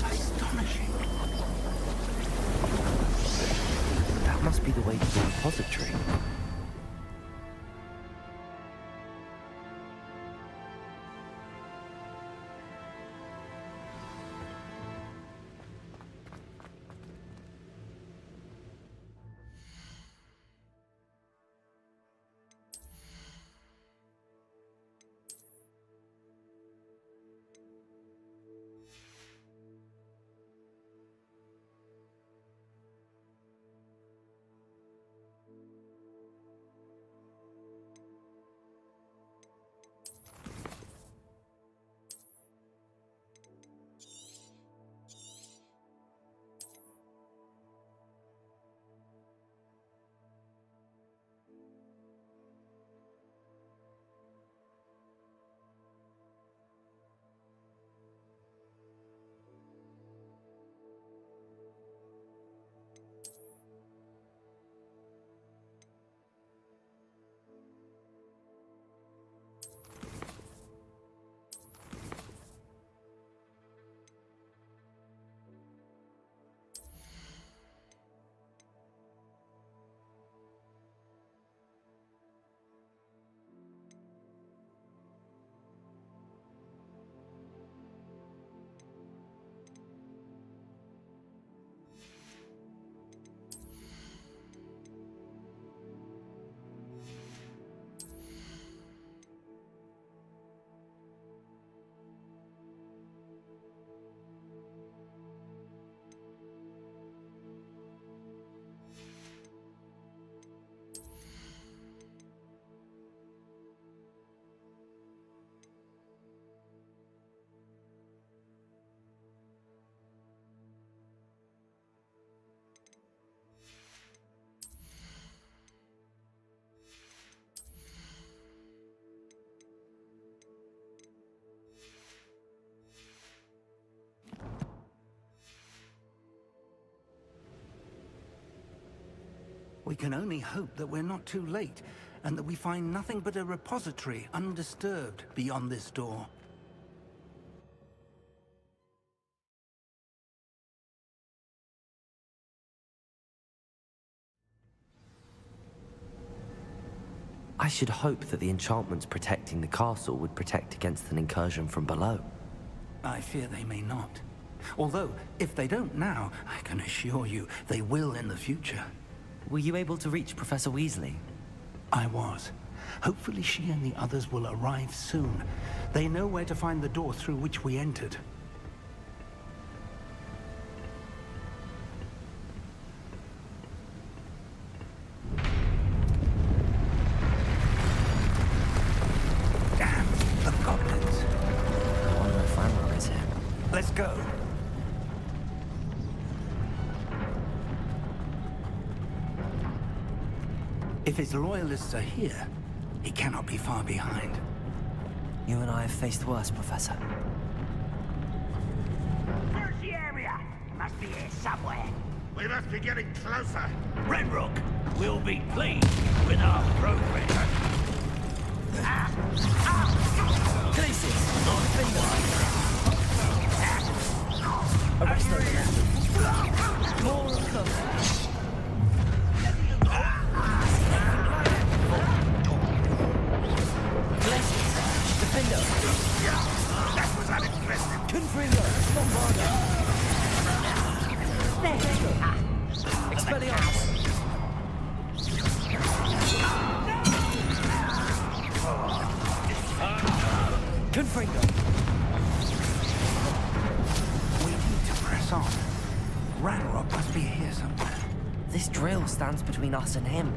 S11: Astonishing.
S1: That must be the way to the repository.
S11: We can only hope that we're not too late, and that we find nothing but a repository undisturbed beyond this door.
S1: I should hope that the enchantments protecting the castle would protect against an incursion from below.
S11: I fear they may not. Although, if they don't now, I can assure you they will in the future.
S1: Were you able to reach Professor Weasley?
S11: I was. Hopefully she and the others will arrive soon. They know where to find the door through which we entered. Damn, the goblins.
S1: I wonder if Ranrock is here.
S11: Let's go. If his loyalists are here, he cannot be far behind.
S1: You and I have faced worse, Professor.
S7: Where's the area? Must be here somewhere.
S4: We must be getting closer.
S7: Ranrock will be pleased with our progress.
S1: Places! On finger! Arrest them! More of them! Defender!
S4: That was unexpected.
S1: Confringo! Bombarda! There you go! Expelliarmus! Confringo!
S11: We need to press on. Ranrock must be here somewhere.
S1: This drill stands between us and him.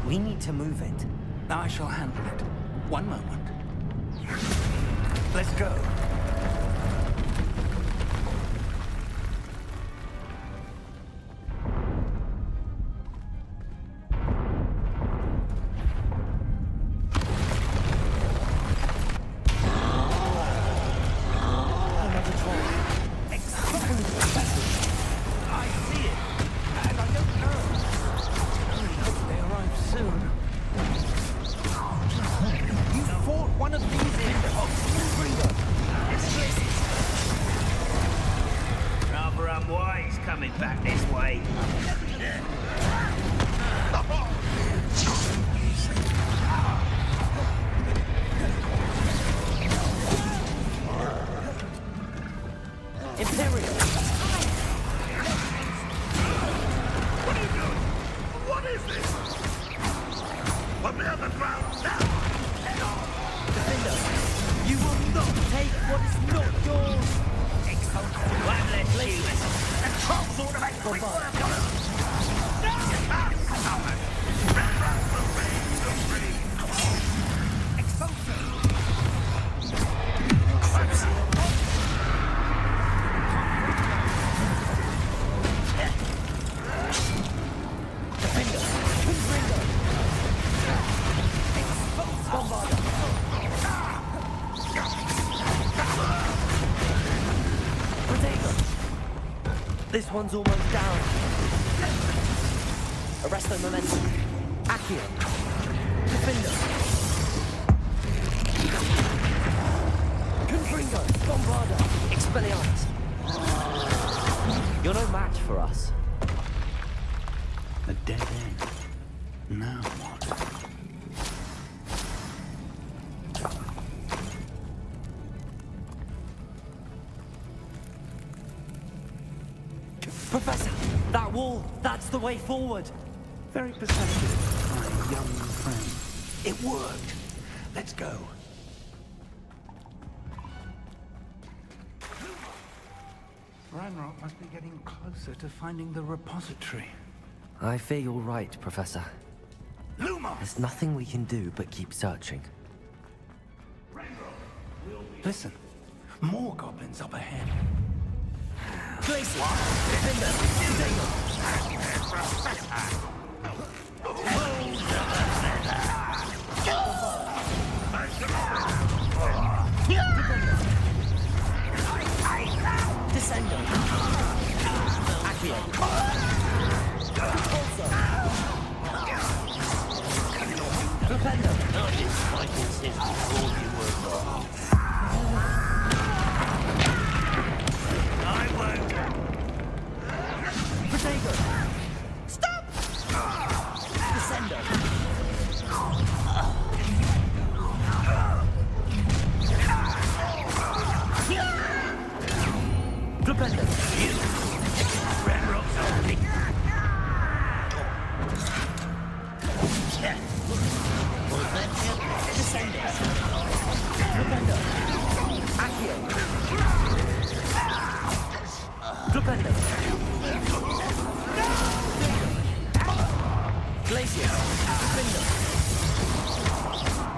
S1: We need to move it.
S11: I shall handle it. One moment. Let's go.
S1: This one's almost down. Arresto momentum. Accio. Defender. Confringo. Bombarda. Expelliarmus. You're no match for us.
S11: A dead end. Now what?
S1: Professor, that wall, that's the way forward.
S11: Very perceptive, my young friend. It worked. Let's go. Ranrock must be getting closer to finding the repository.
S1: I fear you're right, Professor.
S11: Lumos!
S1: There's nothing we can do but keep searching.
S11: Listen, more goblins up ahead.
S1: Places! Defender! Descendo! Accio! Defender!
S7: I won't.
S1: Protego! Stop! Descendo!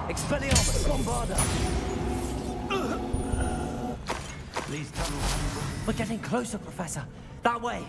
S1: Expelliarmus! Bombarda! These tunnels... We're getting closer, Professor. That way!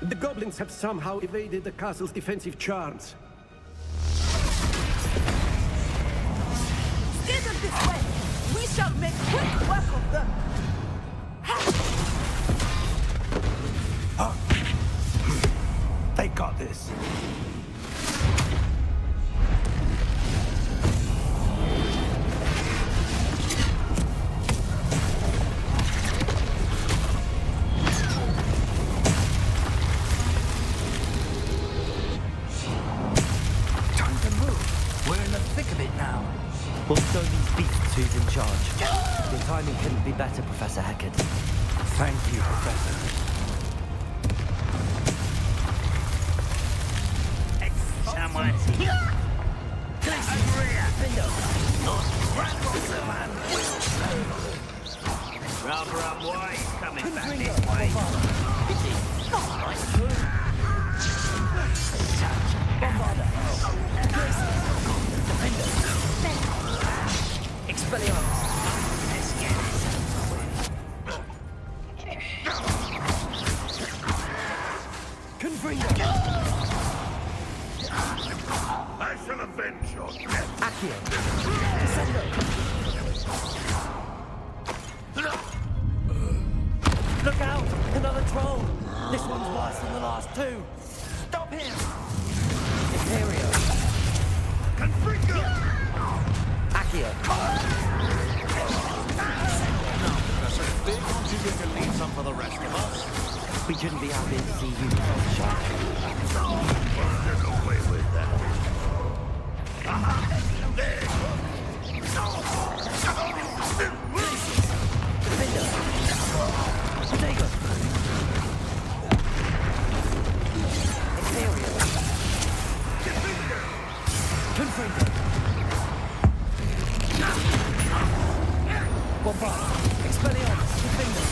S3: The goblins have somehow evaded the castle's defensive charms.
S10: Steer them this way! We shall make quick work of them!
S11: They got this.
S1: We'll show these beasts who's in charge. Your timing couldn't be better, Professor Heckard.
S11: Thank you, Professor.
S7: Someone. Rather unwise coming back this way.
S1: Expelliarmus! Confringo!
S4: I shall avenge your death.
S1: Accio! Descendo! Look out! Another troll! This one's worse than the last two! Stop him! Imperio!
S4: Confringo!
S1: Accio!
S7: Big ones you get to leave some for the rest of us.
S1: We shouldn't be happy to see you, Shark.
S4: Get away with that.
S1: Potato! Imperio! Confringo! Bombard! Expelliarmus! Confringo!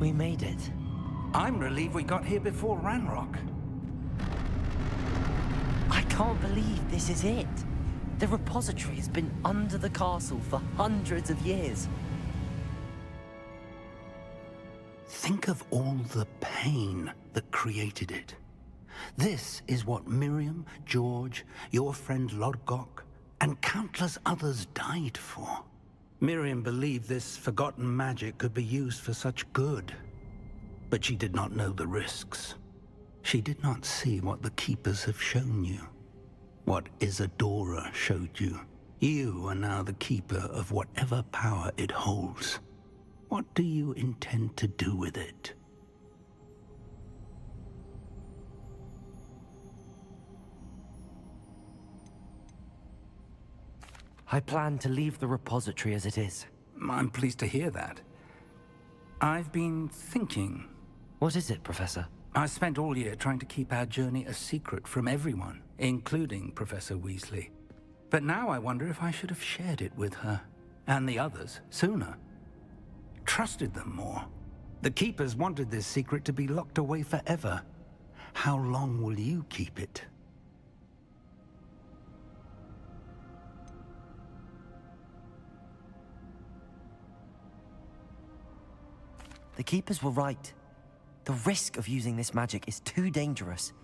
S1: We made it.
S11: I'm relieved we got here before Ranrock.
S1: I can't believe this is it. The repository has been under the castle for hundreds of years.
S11: Think of all the pain that created it. This is what Miriam, George, your friend Lodgok, and countless others died for. Miriam believed this forgotten magic could be used for such good. But she did not know the risks. She did not see what the Keepers have shown you. What Isadora showed you. You are now the Keeper of whatever power it holds. What do you intend to do with it?
S1: I plan to leave the repository as it is.
S11: I'm pleased to hear that. I've been thinking.
S1: What is it, Professor?
S11: I spent all year trying to keep our journey a secret from everyone, including Professor Weasley. But now I wonder if I should have shared it with her, and the others, sooner. Trusted them more. The Keepers wanted this secret to be locked away forever. How long will you keep it?
S1: The Keepers were right. The risk of using this magic is too dangerous.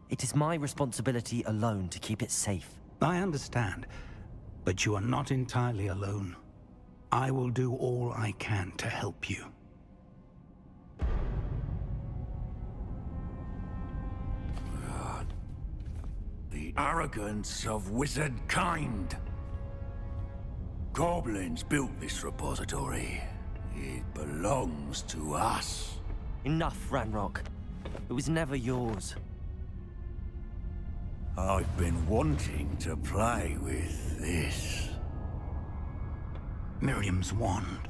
S1: It is my responsibility alone to keep it safe.
S11: I understand, but you are not entirely alone. I will do all I can to help you.
S14: The arrogance of wizard kind. Goblins built this repository. It belongs to us.
S1: Enough, Ranrock. It was never yours.
S14: I've been wanting to play with this.
S11: Miriam's wand.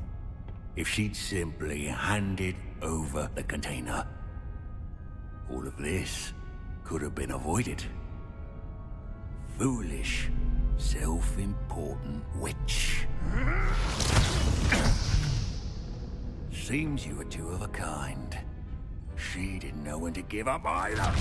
S14: If she'd simply handed over the container, all of this could have been avoided. Foolish, self-important witch. Seems you were two of a kind. She didn't know when to give up either.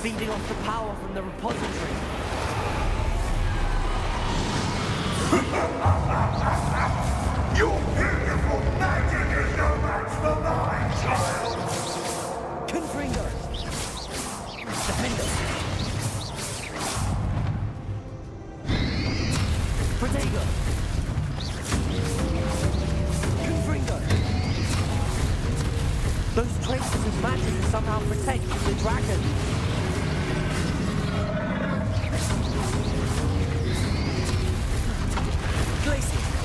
S1: Feeding off the power from the repository.
S14: Your beautiful magic is no match for mine, child!
S1: Confringo! Defender! Protego! Confringo! Those traces of magic are somehow protecting the dragon.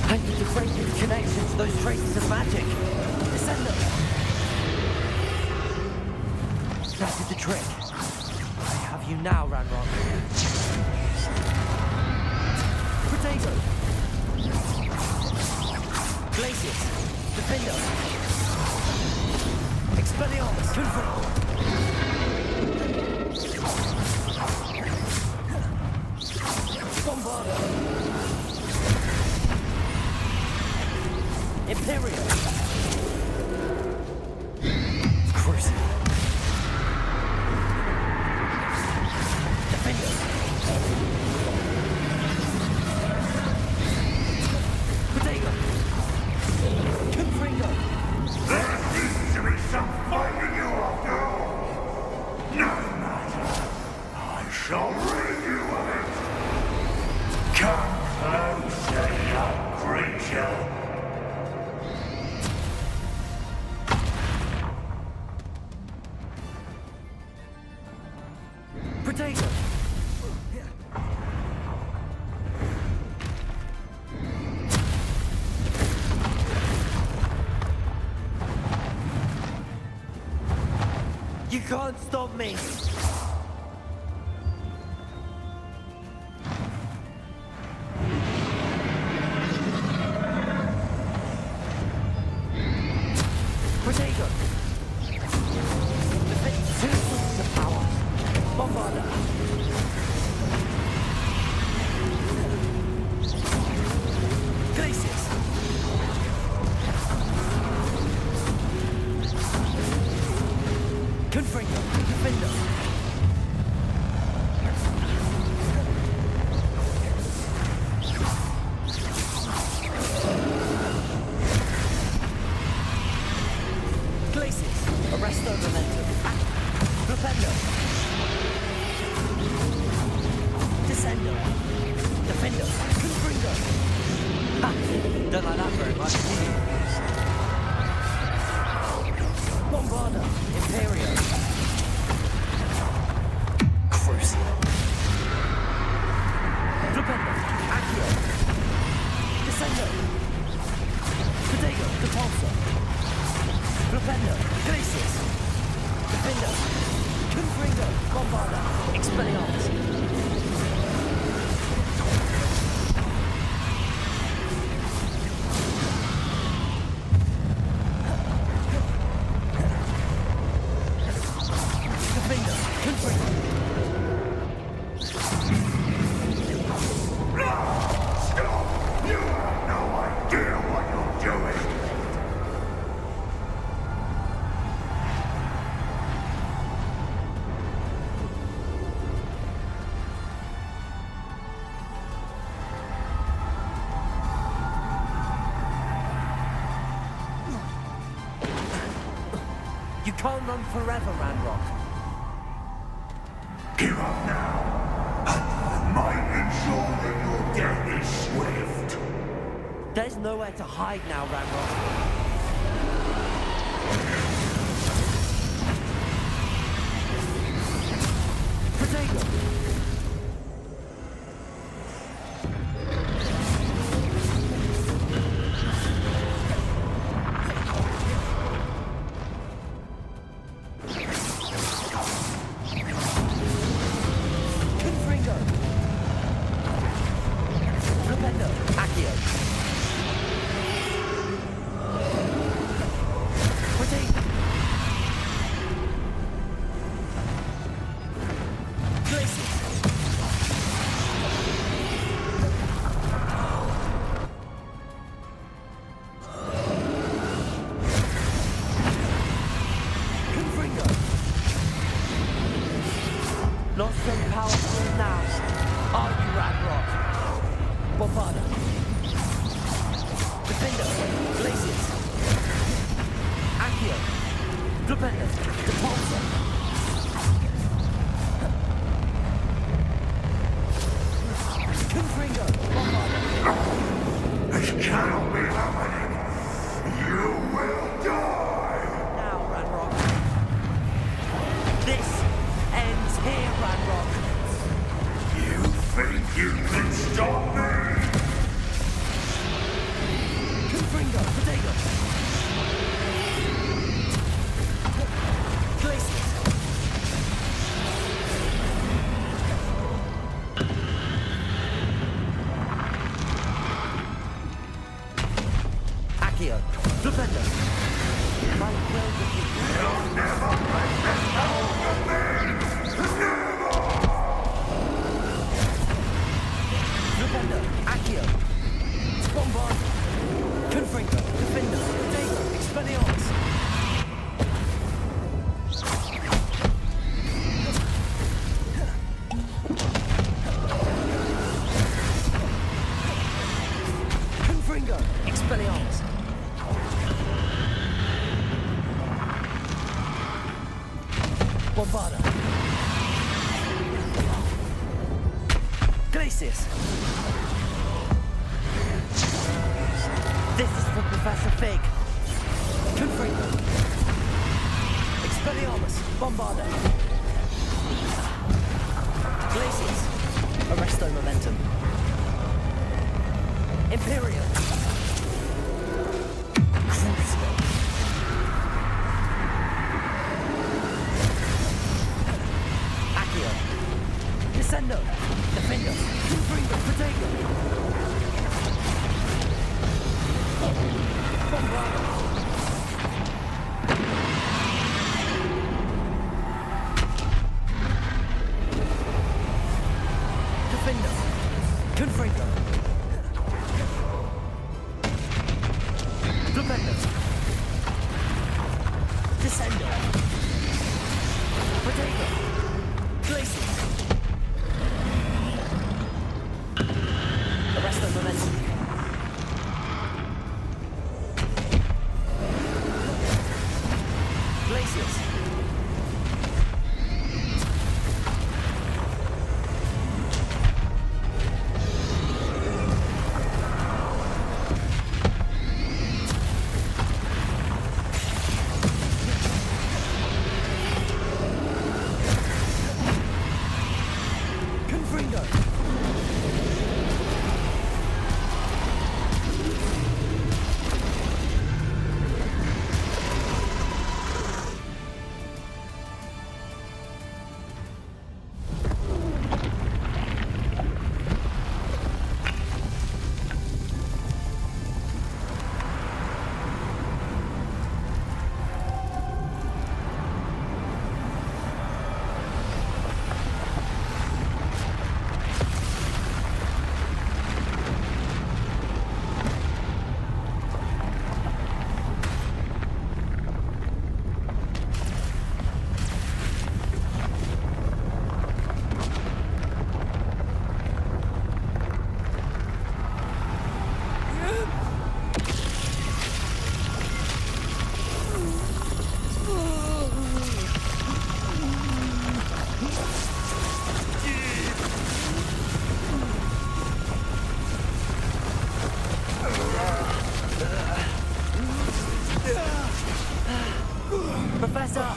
S1: I need to break the connection to those traces of magic. Send them. That did the trick. I have you now, Ranrock. Protego. Glacius. Defender. Expelliarmus. Confront. Bombardo. Imperial! Crucible! Defender!
S14: shall rid you of it. Come closer, young creature.
S1: Potato! You can't stop me! Potato! Defend two sources of power! Bombarda! Glacius! Confringo! Defender! Glacius! Arresto momentum! Propendo! Descendo! Defendo! Confringo! Ha! Don't like that very much, do you? Bombarda! Imperio! Crucio! Flipendo! Accio! Descendo! Potato! Depulso! Flipendo! Glacius! Defendo! Confringo! Bombarda! Expelliarmus! Defender! Confringo!
S14: Stop! You have no idea what you're doing.
S1: You can't run forever, Ranrock.
S14: Give up now. And might ensure that your death is swift.
S1: There's nowhere to hide now, Ranrock. Potato! Confringo! Flipendo! Accio! Potato! Glacius! Confringo! Not so powerful now. Are you, Ranrock? Bombarda! Defender! Glacius! Accio! Flipendo! Depulso! Confringo! Bombarda!
S14: This cannot be happening. You will die.
S1: Now, Ranrock. This ends here, Ranrock.
S14: You think you can stop me?
S1: Confringo! Potato! Glacius! Glacius! This is for Professor Fig. Confringo. Expelliarmus, Bombarda. Glacius. Arresto Momentum. Imperial. Crucio. Accio. Descendo. Defendo. Confringo. Protego. Bombarda. Defendo. Confringo. Defendo. Descendo. Protego. Glacius. Arresto Momentum. Glacius. Confringo. Professor!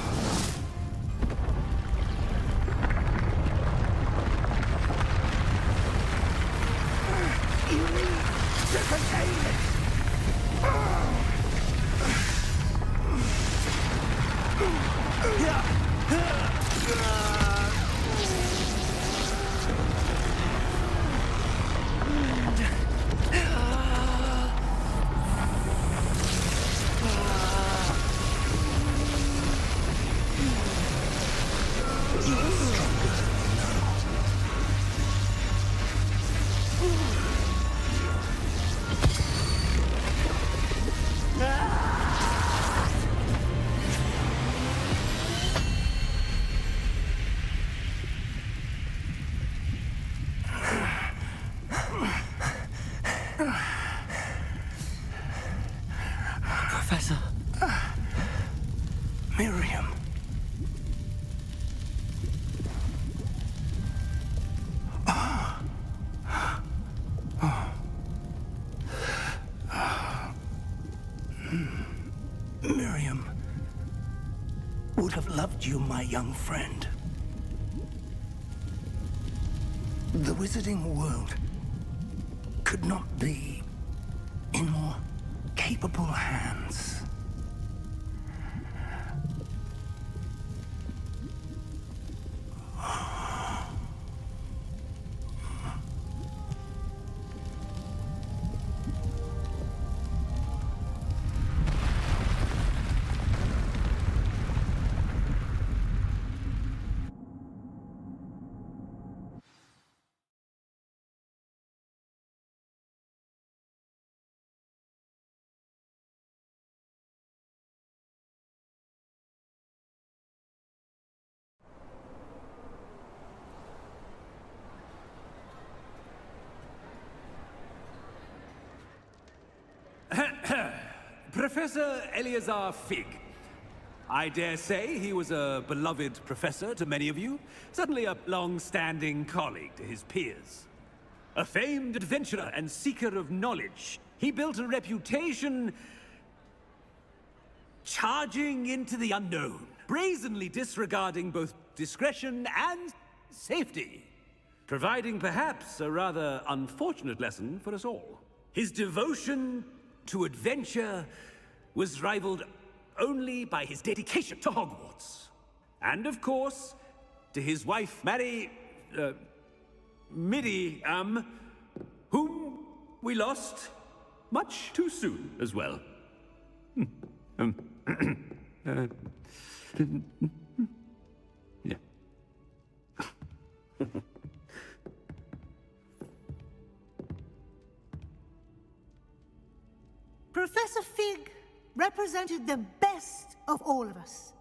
S1: Professor.
S11: Miriam. Miriam would have loved you, my young friend. The wizarding world could not be in more capable hands.
S15: Professor Eleazar Fig. I dare say he was a beloved professor to many of you, certainly a long-standing colleague to his peers. A famed adventurer and seeker of knowledge. He built a reputation charging into the unknown, brazenly disregarding both discretion and safety, providing perhaps a rather unfortunate lesson for us all. His devotion to adventure was rivaled only by his dedication to Hogwarts. And of course, to his wife, Midi, whom we lost much too soon as well. Yeah.
S16: Professor Fig represented the best of all of us.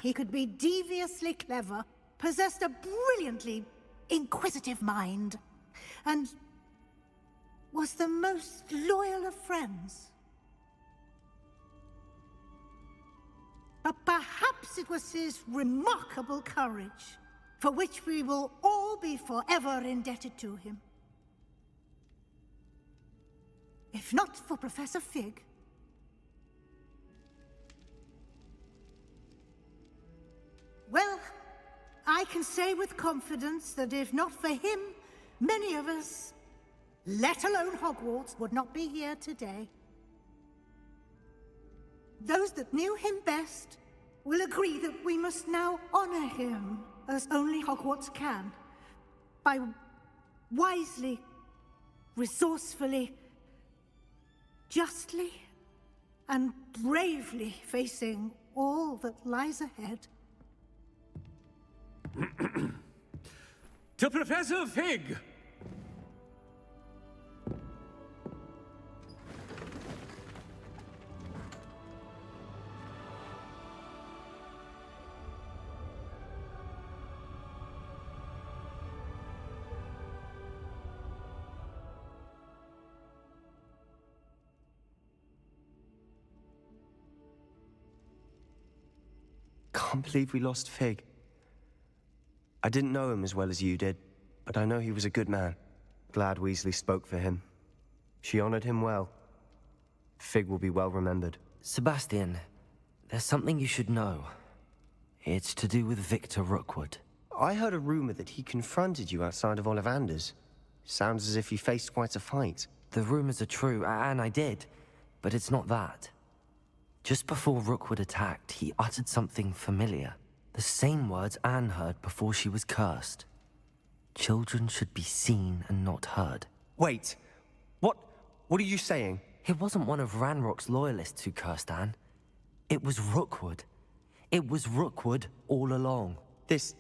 S16: He could be deviously clever, possessed a brilliantly inquisitive mind, and was the most loyal of friends. But perhaps it was his remarkable courage, for which we will all be forever indebted to him. If not for Professor Fig, well, I can say with confidence that if not for him, many of us, let alone Hogwarts, would not be here today. Those that knew him best will agree that we must now honor him as only Hogwarts can, by wisely, resourcefully, justly, and bravely facing all that lies ahead.
S15: To Professor Fig!
S17: Can't believe we lost Fig. I didn't know him as well as you did, but I know he was a good man. Glad Weasley spoke for him. She honored him well. Fig will be well remembered.
S1: Sebastian, there's something you should know. It's to do with Victor Rookwood.
S17: I heard a rumor that he confronted you outside of Ollivander's. Sounds as if he faced quite a fight.
S1: The rumors are true, and I did, but it's not that. Just before Rookwood attacked, he uttered something familiar. The same words Anne heard before she was cursed. Children should be seen and not heard.
S17: Wait, what are you saying?
S1: It wasn't one of Ranrock's loyalists who cursed Anne. It was Rookwood. It was Rookwood all along.
S17: This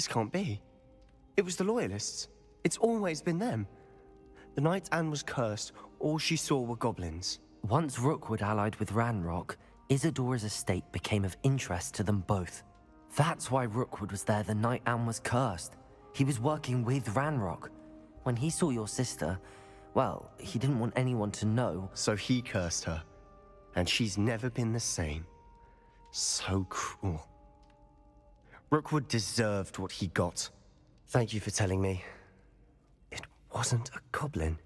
S17: can't be. It was the loyalists. It's always been them. The night Anne was cursed, all she saw were goblins.
S1: Once Rookwood allied with Ranrock, Isadora's estate became of interest to them both. That's why Rookwood was there the night Anne was cursed. He was working with Ranrock. When he saw your sister, well, he didn't want anyone to know.
S17: So he cursed her. And she's never been the same. So cruel. Rookwood deserved what he got. Thank you for telling me. It wasn't a goblin.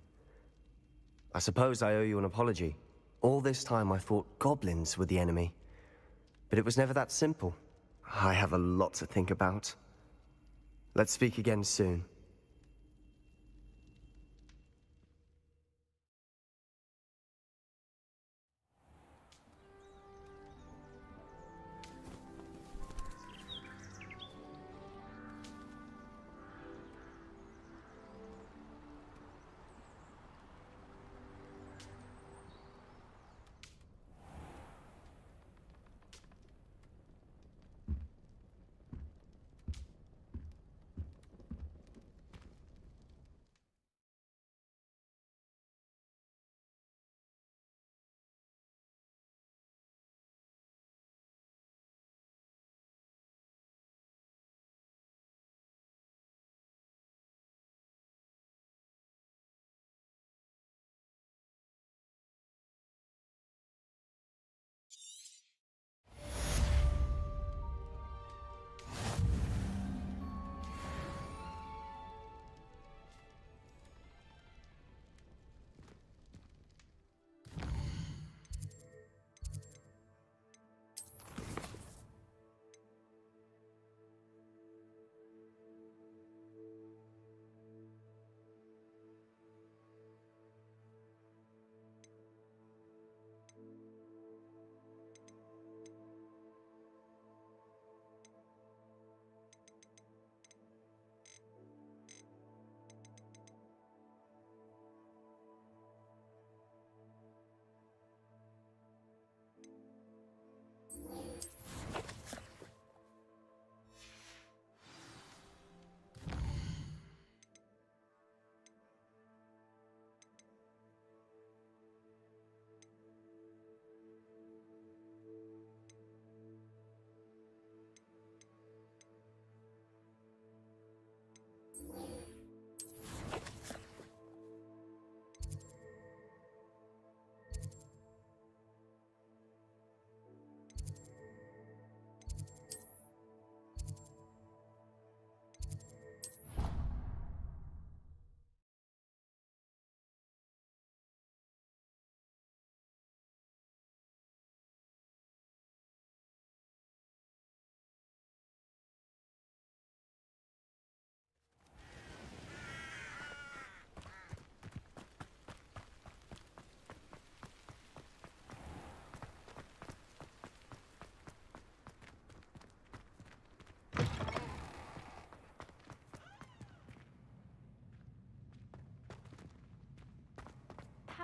S17: I suppose I owe you an apology. All this time I thought goblins were the enemy. But it was never that simple. I have a lot to think about. Let's speak again soon.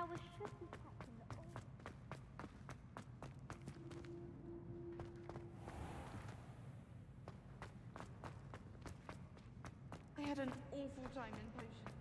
S18: power should be kept in the old.
S10: I had an awful time in potion.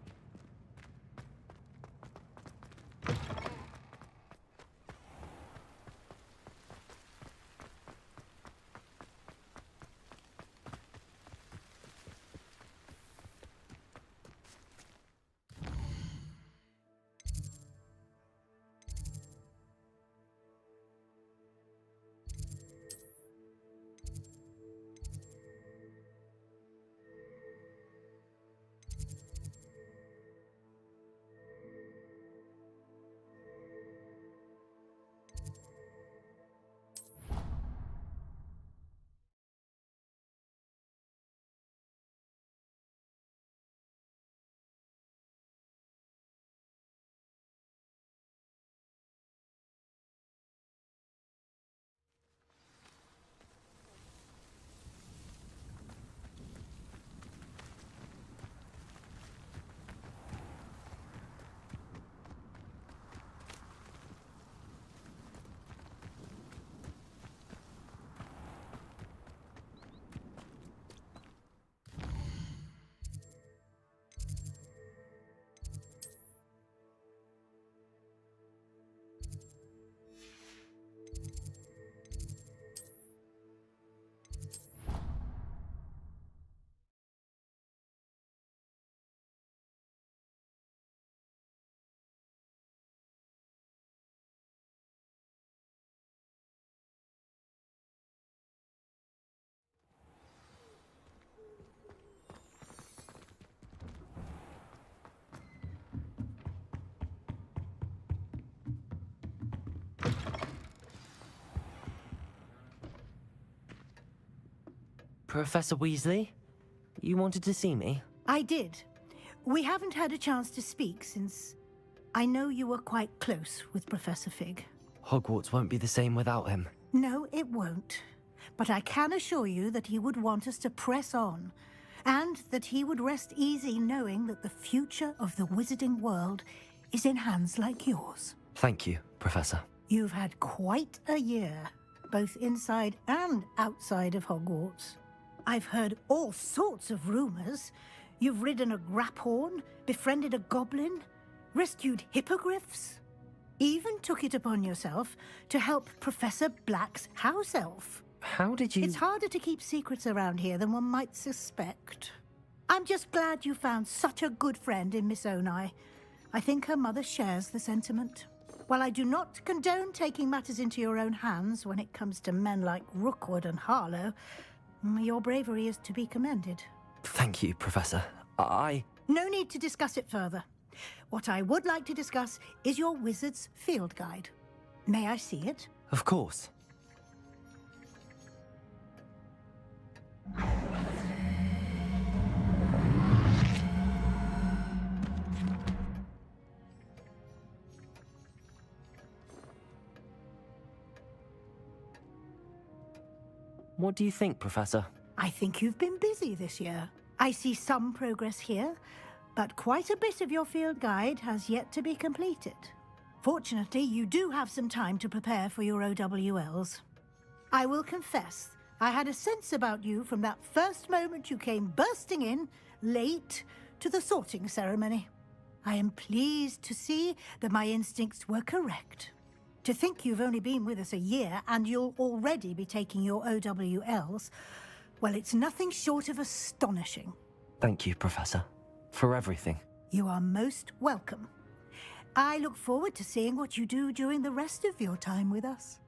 S1: Professor Weasley? You wanted to see me?
S16: I did. We haven't had a chance to speak since I know you were quite close with Professor Fig.
S1: Hogwarts won't be the same without him.
S16: No, it won't. But I can assure you that he would want us to press on, and that he would rest easy knowing that the future of the wizarding world is in hands like yours.
S1: Thank you, Professor.
S16: You've had quite a year, both inside and outside of Hogwarts. I've heard all sorts of rumors. You've ridden a graphorn, befriended a goblin, rescued hippogriffs, even took it upon yourself to help Professor Black's house elf.
S1: How did you...
S16: It's harder to keep secrets around here than one might suspect. I'm just glad you found such a good friend in Miss Onai. I think her mother shares the sentiment. While I do not condone taking matters into your own hands when it comes to men like Rookwood and Harlow, your bravery is to be commended.
S1: Thank you, Professor.
S16: No need to discuss it further. What I would like to discuss is your wizard's field guide. May I see it?
S1: Of course. What do you think, Professor?
S16: I think you've been busy this year. I see some progress here, but quite a bit of your field guide has yet to be completed. Fortunately, you do have some time to prepare for your OWLs. I will confess, I had a sense about you from that first moment you came bursting in, late, to the sorting ceremony. I am pleased to see that my instincts were correct. To think you've only been with us a year and you'll already be taking your OWLs, well, it's nothing short of astonishing.
S1: Thank you, Professor, for everything.
S16: You are most welcome. I look forward to seeing what you do during the rest of your time with us.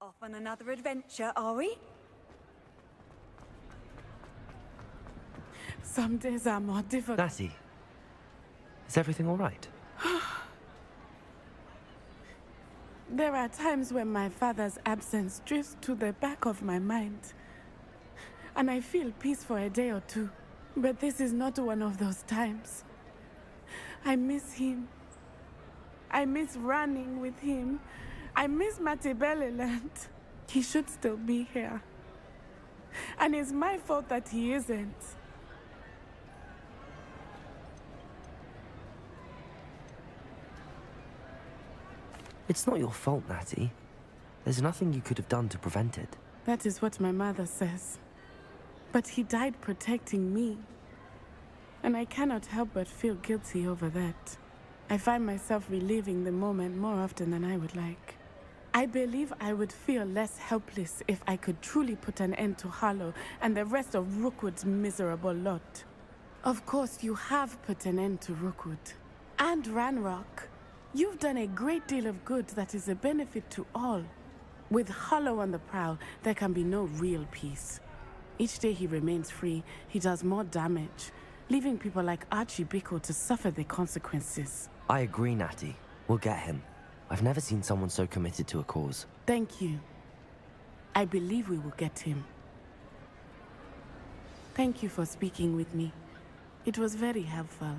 S10: Off on another adventure, are we?
S19: Some days are more difficult.
S1: Natty, is everything all right?
S19: There are times when my father's absence drifts to the back of my mind, and I feel peace for a day or two. But this is not one of those times. I miss him. I miss running with him. I miss Matibeleland. He should still be here. And it's my fault that he isn't.
S1: It's not your fault, Natty. There's nothing you could have done to prevent it.
S19: That is what my mother says. But he died protecting me. And I cannot help but feel guilty over that. I find myself reliving the moment more often than I would like. I believe I would feel less helpless if I could truly put an end to Harlow and the rest of Rookwood's miserable lot. Of course, you have put an end to Rookwood. And Ranrock. You've done a great deal of good that is a benefit to all. With Harlow on the prowl, there can be no real peace. Each day he remains free, he does more damage, leaving people like Archie Bickle to suffer the consequences.
S1: I agree, Natty. We'll get him. I've never seen someone so committed to a cause.
S19: Thank you. I believe we will get him. Thank you for speaking with me. It was very helpful.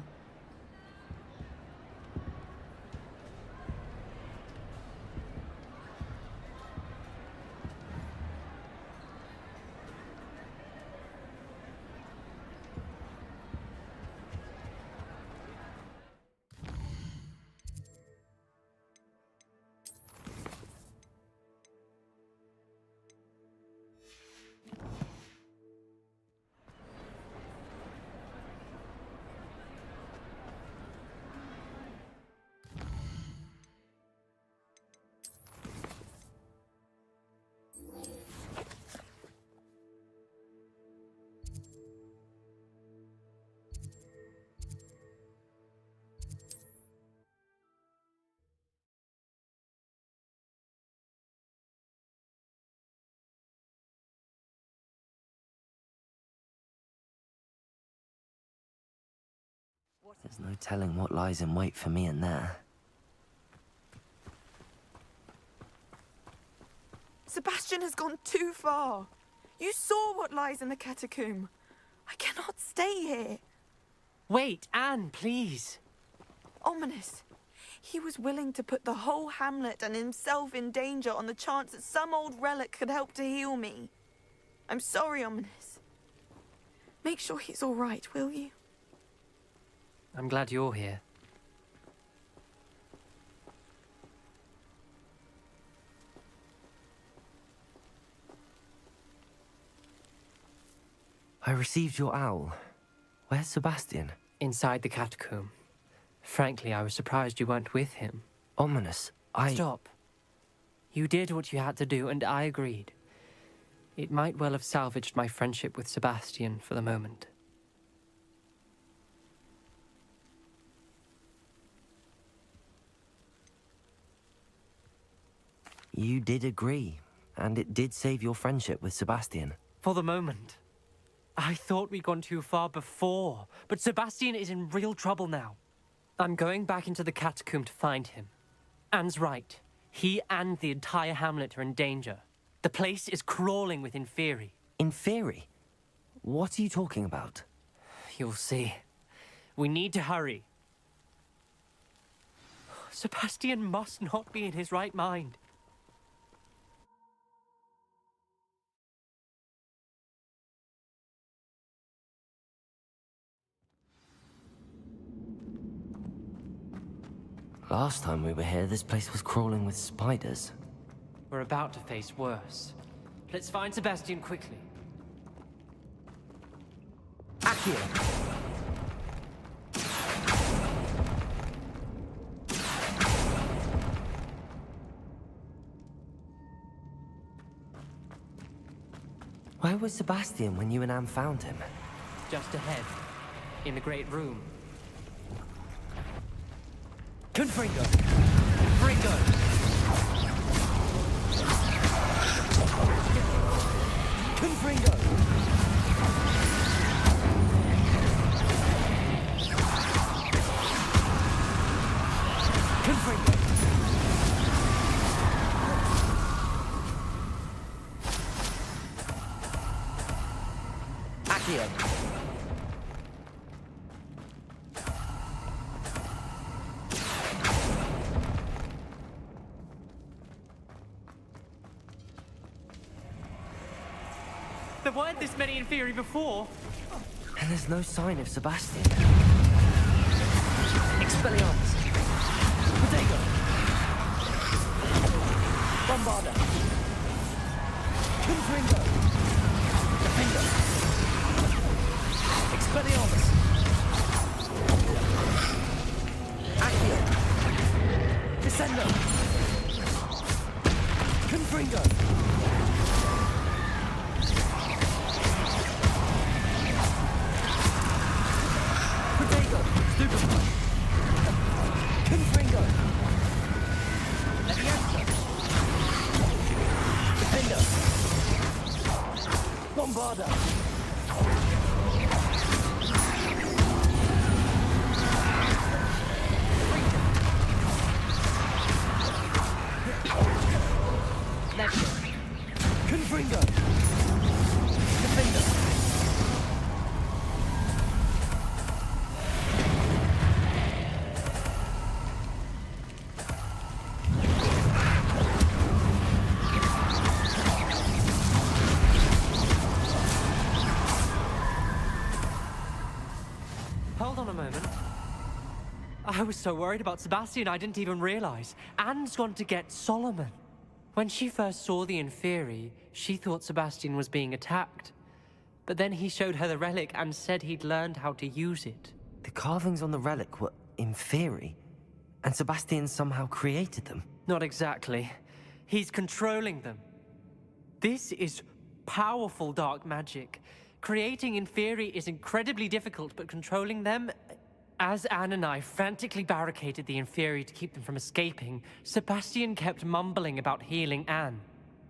S1: There's no telling what lies in wait for me in there.
S10: Sebastian has gone too far. You saw what lies in the catacomb. I cannot stay here.
S20: Wait, Anne, please.
S10: Ominous. He was willing to put the whole hamlet and himself in danger on the chance that some old relic could help to heal me. I'm sorry, Ominous. Make sure he's all right, will you?
S20: I'm glad you're here.
S1: I received your owl. Where's Sebastian?
S20: Inside the catacomb. Frankly, I was surprised you weren't with him.
S1: Ominous,
S20: Stop. You did what you had to do, and I agreed. It might well have salvaged my friendship with Sebastian for the moment.
S1: You did agree, and it did save your friendship with Sebastian.
S20: For the moment. I thought we'd gone too far before, but Sebastian is in real trouble now. I'm going back into the catacomb to find him. Anne's right. He and the entire hamlet are in danger. The place is crawling with Inferi.
S1: Inferi? What are you talking about?
S20: You'll see. We need to hurry. Sebastian must not be in his right mind.
S1: Last time we were here, this place was crawling with spiders.
S20: We're about to face worse. Let's find Sebastian quickly.
S1: Accio! Where was Sebastian when you and Anne found him?
S20: Just ahead, in the Great Room.
S1: Confringo!
S20: Confringo!
S1: Accio.
S20: There weren't this many in theory before.
S1: And there's no sign of Sebastian. Expelliarmus. Protego. Bombarda. Confringo. Defender. Expelliarmus. Accio. Descendo. Confringo. Protego. Stupefy. Confringo. Leviosa. Defender. Bombarda. Levio. Confringo. Defender.
S20: Hold on a moment. I was so worried about Sebastian I didn't even realize. Anne's gone to get Solomon. When she first saw the Inferi, she thought Sebastian was being attacked. But then he showed her the relic and said he'd learned how to use it.
S1: The carvings on the relic were Inferi, and Sebastian somehow created them.
S20: Not exactly. He's controlling them. This is powerful dark magic. Creating Inferi is incredibly difficult, but controlling them... As Anne and I frantically barricaded the Inferi to keep them from escaping, Sebastian kept mumbling about healing Anne.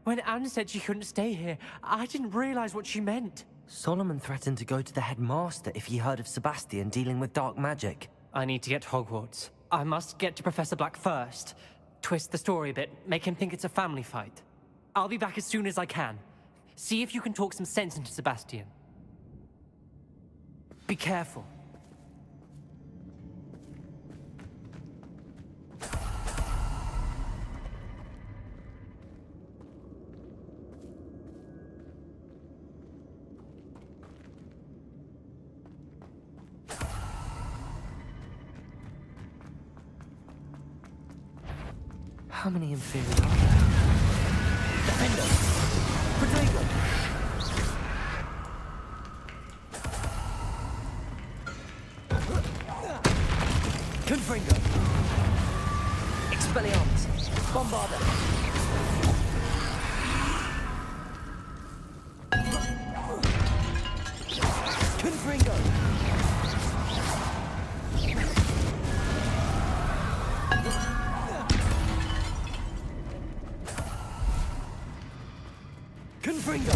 S20: When Anne said she couldn't stay here, I didn't realize what she meant.
S1: Solomon threatened to go to the headmaster if he heard of Sebastian dealing with dark magic.
S20: I need to get to Hogwarts. I must get to Professor Black first. Twist the story a bit, make him think it's a family fight. I'll be back as soon as I can. See if you can talk some sense into Sebastian. Be careful.
S1: How many Inferi are there? Defender! Protego! Confringo! Expelliarmus! Bombarda! Confringo! Confringo!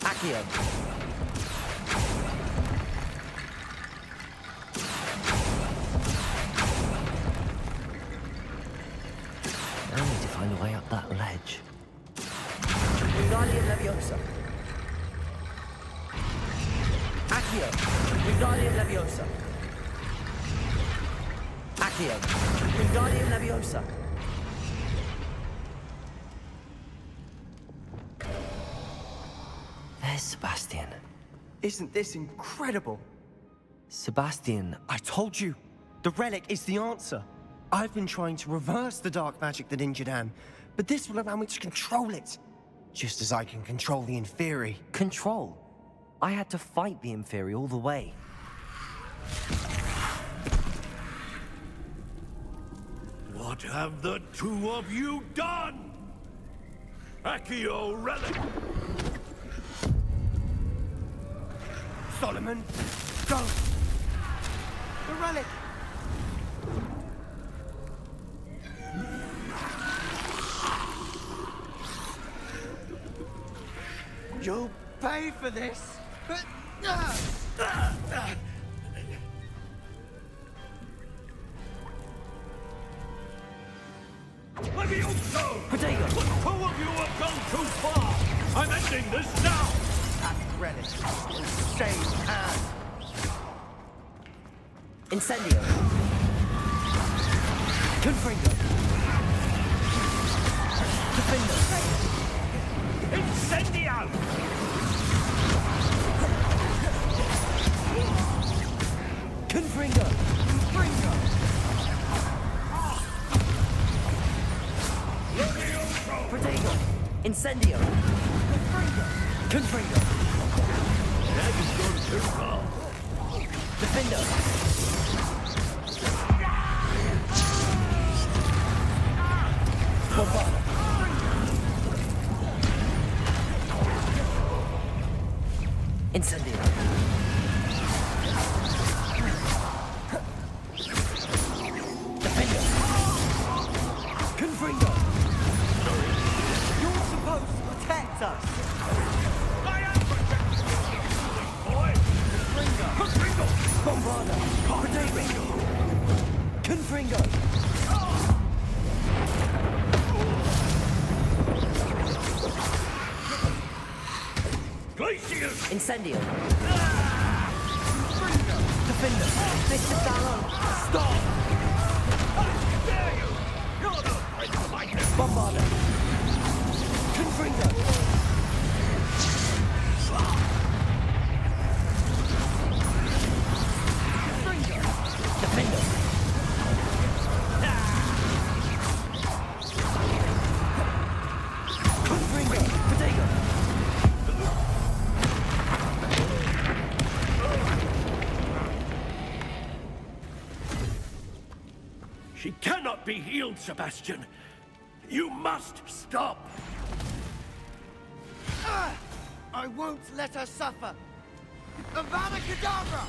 S1: Accio. I need to find a way up that ledge. Wingardium Leviosa. Accio. Wingardium Leviosa. Accio. Wingardium Leviosa. There's Sebastian.
S17: Isn't this incredible?
S1: Sebastian,
S17: I told you, the relic is the answer. I've been trying to reverse the dark magic that injured Anne, but this will allow me to control it. Just as I can control the Inferi.
S1: Control? I had to fight the Inferi all the way.
S4: What have the two of you done? Accio relic!
S17: Solomon, go! The relic! You'll pay for this!
S4: Levioso!
S1: Potato!
S4: The two of you have gone too far! I'm ending this now!
S17: That relic will save Anne!
S1: Incendio! Confringo! Defender!
S4: Incendio!
S1: Confringo! Confringo! Protego! Incendio! Confringo!
S4: That has gone too far.
S1: Defender! Bombard! Incendio! Defender! Confringo! You're supposed to protect us!
S4: I am protecting you, boy! Confringo!
S1: Bombarda! Protego! Confringo!
S4: Glacier!
S1: Incendio! Defender! Mr. Darrow! Stop!
S4: How dare you! You're no friend of mine!
S1: Bombarda! Confringo! Defender! Confringo! Protego!
S4: She cannot be healed, Sebastian. You must stop.
S17: I won't let her suffer! Avada Kedavra!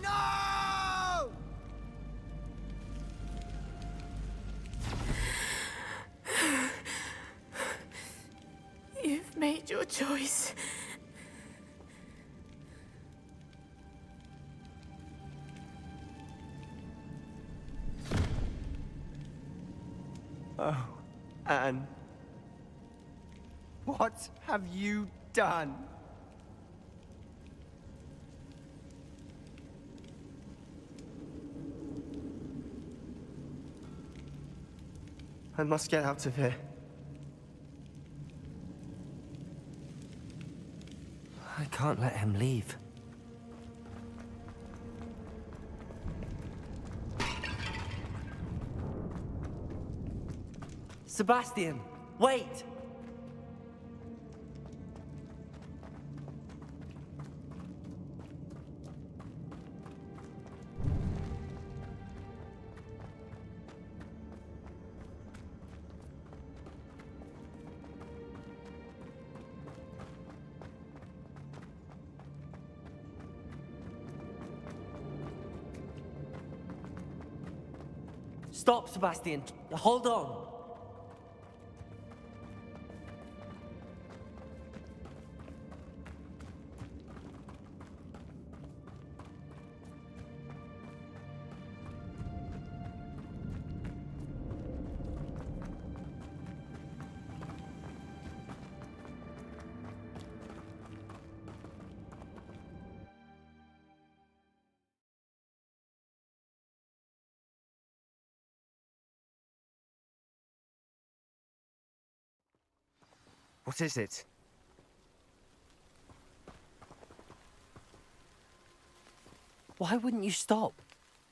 S17: No!
S10: You've made your choice.
S17: Oh, Anne. What have you done? I must get out of here.
S1: I can't let him leave. Sebastian, wait! Stop, Sebastian. Hold on.
S17: What is it?
S1: Why wouldn't you stop?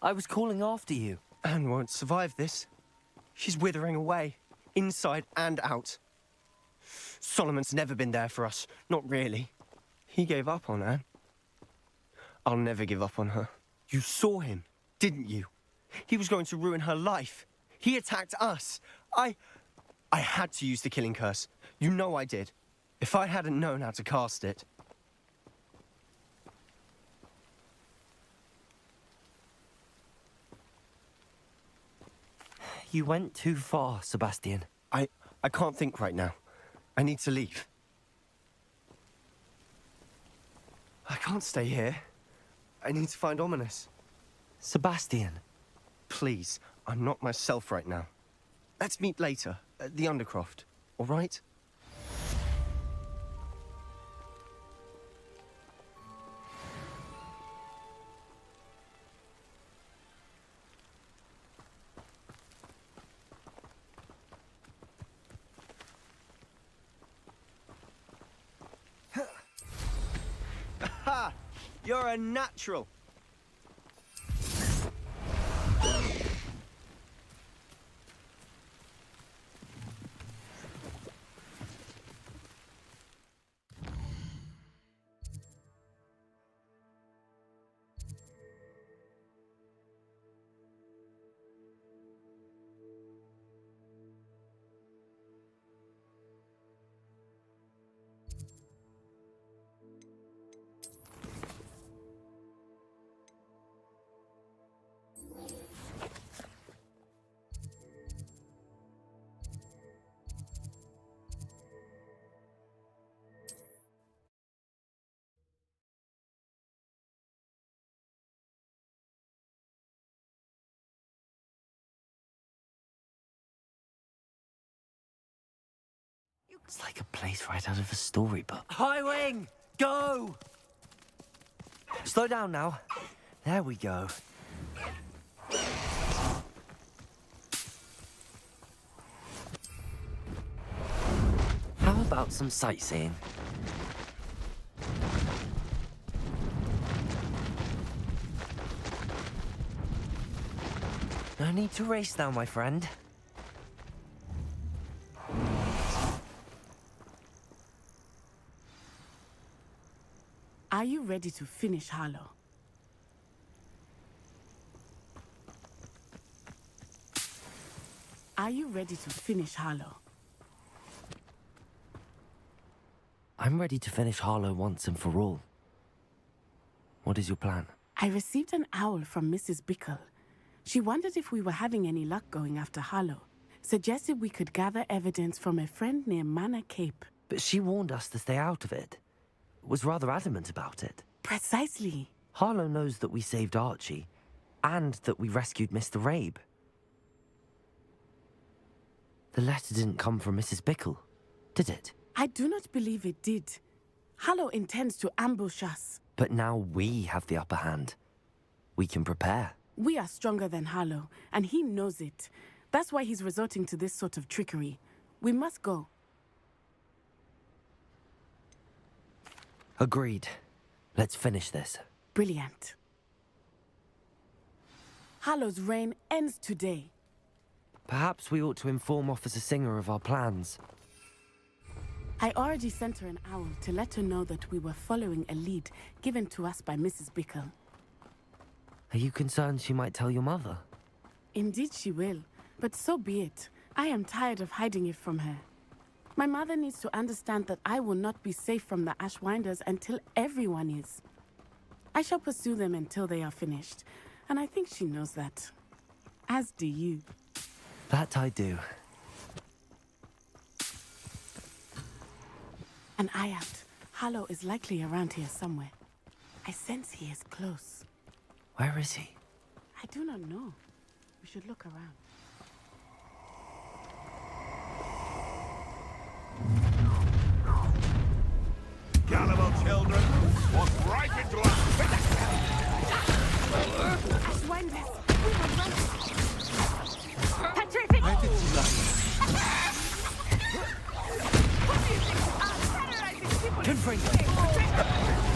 S1: I was calling after you.
S17: Anne won't survive this. She's withering away, inside and out. Solomon's never been there for us, not really. He gave up on Anne. I'll never give up on her. You saw him, didn't you? He was going to ruin her life. He attacked us. I had to use the killing curse. You know I did. If I hadn't known how to cast it...
S1: You went too far, Sebastian.
S17: I can't think right now. I need to leave. I can't stay here. I need to find Ominous.
S1: Sebastian.
S17: Please, I'm not myself right now. Let's meet later, at the Undercroft, all right? Ha! You're a natural.
S1: It's like a place right out of a storybook.
S17: High Wing! Go!
S1: Slow down now. There we go. How about some sightseeing? No need to race now, my friend.
S19: Are you ready to finish Harlow? Are you ready to finish Harlow?
S1: I'm ready to finish Harlow once and for all. What is your plan?
S19: I received an owl from Mrs. Bickle. She wondered if we were having any luck going after Harlow. Suggested we could gather evidence from a friend near Manor Cape.
S1: But she warned us to stay out of it. Was rather adamant about it.
S19: Precisely.
S1: Harlow knows that we saved Archie, and that we rescued Mr. Rabe. The letter didn't come from Mrs. Bickle, did it?
S19: I do not believe it did. Harlow intends to ambush us.
S1: But now we have the upper hand. We can prepare.
S19: We are stronger than Harlow, and he knows it. That's why he's resorting to this sort of trickery. We must go.
S1: Agreed. Let's finish this.
S19: Brilliant. Harlow's reign ends today.
S1: Perhaps we ought to inform Officer Singer of our plans.
S19: I already sent her an owl to let her know that we were following a lead given to us by Mrs. Bickle.
S1: Are you concerned she might tell your mother?
S19: Indeed she will, but so be it. I am tired of hiding it from her. My mother needs to understand that I will not be safe from the Ashwinders until everyone is. I shall pursue them until they are finished, and I think she knows that. As do you.
S1: That I do.
S19: An eye out. Harlow is likely around here somewhere. I sense he is close.
S1: Where is he?
S19: I do not know. We should look around.
S7: Gullible children, walk right into us.
S19: Ashwinders, we will run. Petrific!
S7: Where did you learn?
S19: What do you think? Terrorizing people.
S1: Confringo!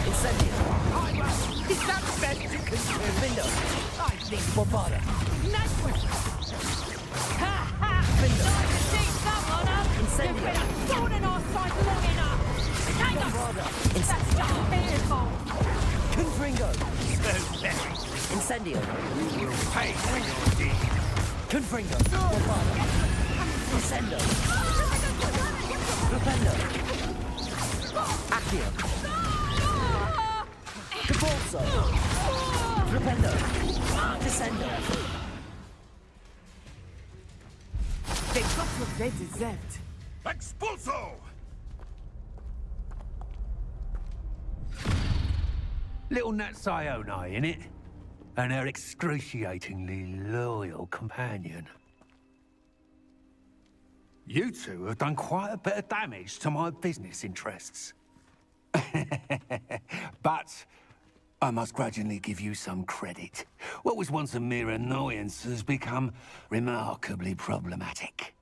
S1: Incendio!
S19: Is that the best you can do?
S1: Findo! I think Bombarda!
S19: Nice one! Ha ha!
S1: Findo!
S19: Take that one up!
S1: Incendio!
S19: You've been a thorn in our side long enough! Take us!
S1: Bombarda!
S19: That's just fearful!
S1: Confringo!
S7: So very.
S1: Incendio!
S7: You will pay for your deed.
S1: Confringo! Bombarda! Incendio! Flipendo! Accio! Capolso! Flipendo! Descendo!
S19: They got what they deserved.
S7: Expulso! Little Nat Sione, innit? And her excruciatingly loyal companion. You two have done quite a bit of damage to my business interests. But I must grudgingly give you some credit. What was once a mere annoyance has become remarkably problematic.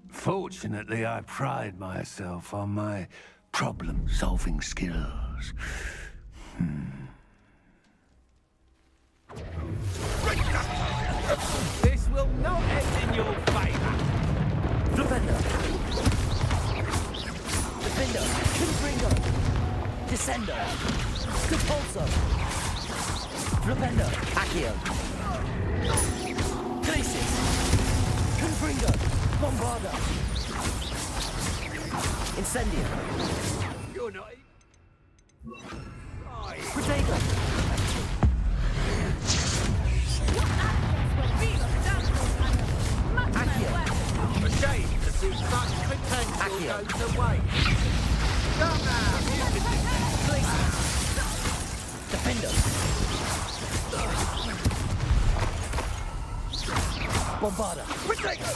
S7: Fortunately, I pride myself on my problem-solving skills. This will not end in your favor.
S1: Flipendo! Defendo! Confringo! Descendo! Capolso! Flipendo! Accio! Glacius! Confringo! Bombarda! Incendio!
S7: You're not...
S1: Protego!
S7: A shame to see such potential go to waste. Come now, you can do this.
S1: Defendo! Bombarda!
S7: Protego!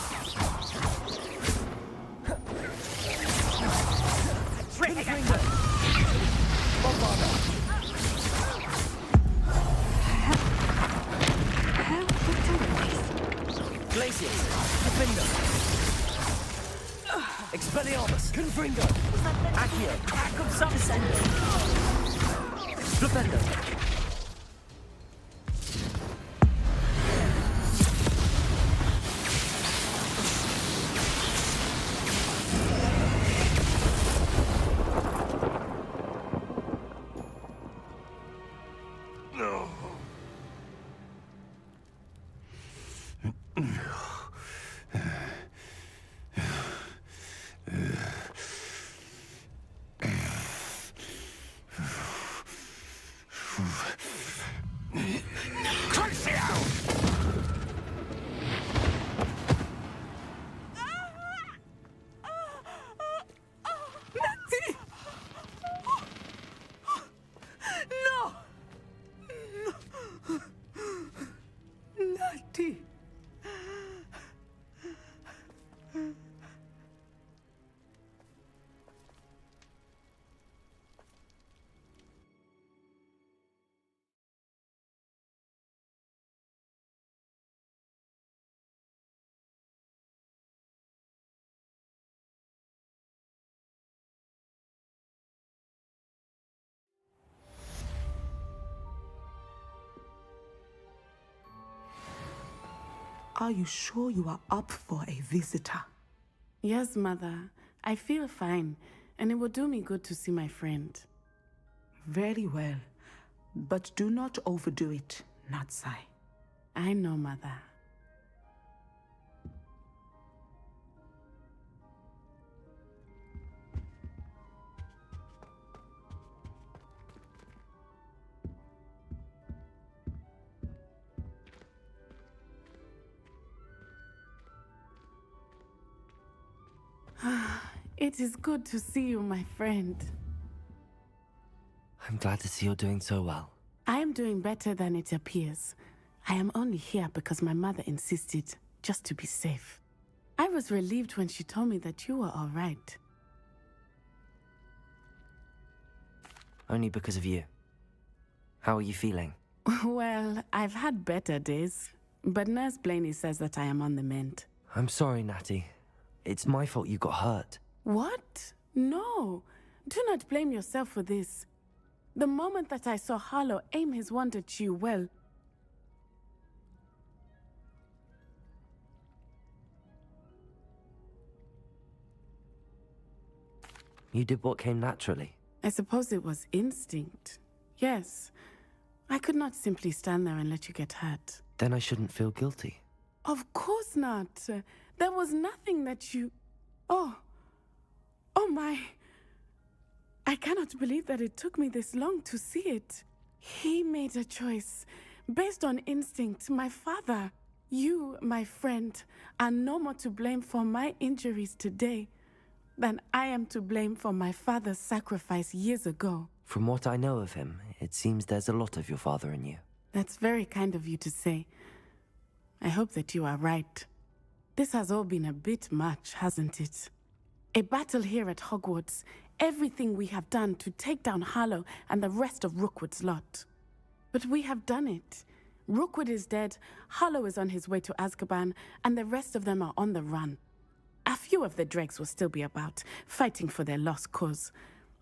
S1: Confringo! Bombarda! Glacius! Defendo! Expelliarmus! Confringo! Accio! Descendo! Flipendo!
S21: Are you sure you are up for a visitor?
S19: Yes, Mother. I feel fine, and it will do me good to see my friend.
S21: Very well. But do not overdo it, Natsai.
S19: I know, Mother. It is good to see you, my friend.
S1: I'm glad to see you're doing so well.
S19: I am doing better than it appears. I am only here because my mother insisted, just to be safe. I was relieved when she told me that you were all right.
S1: Only because of you. How are you feeling?
S19: Well, I've had better days, but Nurse Blaney says that I am on the mend.
S1: I'm sorry, Natty. It's my fault you got hurt.
S19: What? No. Do not blame yourself for this. The moment that I saw Harlow aim his wand at you, well...
S1: You did what came naturally.
S19: I suppose it was instinct. Yes. I could not simply stand there and let you get hurt.
S1: Then I shouldn't feel guilty.
S19: Of course not. There was nothing that you... Oh. Oh my. I cannot believe that it took me this long to see it. He made a choice based on instinct. My father, you, my friend, are no more to blame for my injuries today than I am to blame for my father's sacrifice years ago.
S1: From what I know of him, it seems there's a lot of your father in you.
S19: That's very kind of you to say. I hope that you are right. This has all been a bit much, hasn't it? A battle here at Hogwarts, everything we have done to take down Harlow and the rest of Rookwood's lot. But we have done it. Rookwood is dead, Harlow is on his way to Azkaban, and the rest of them are on the run. A few of the dregs will still be about, fighting for their lost cause.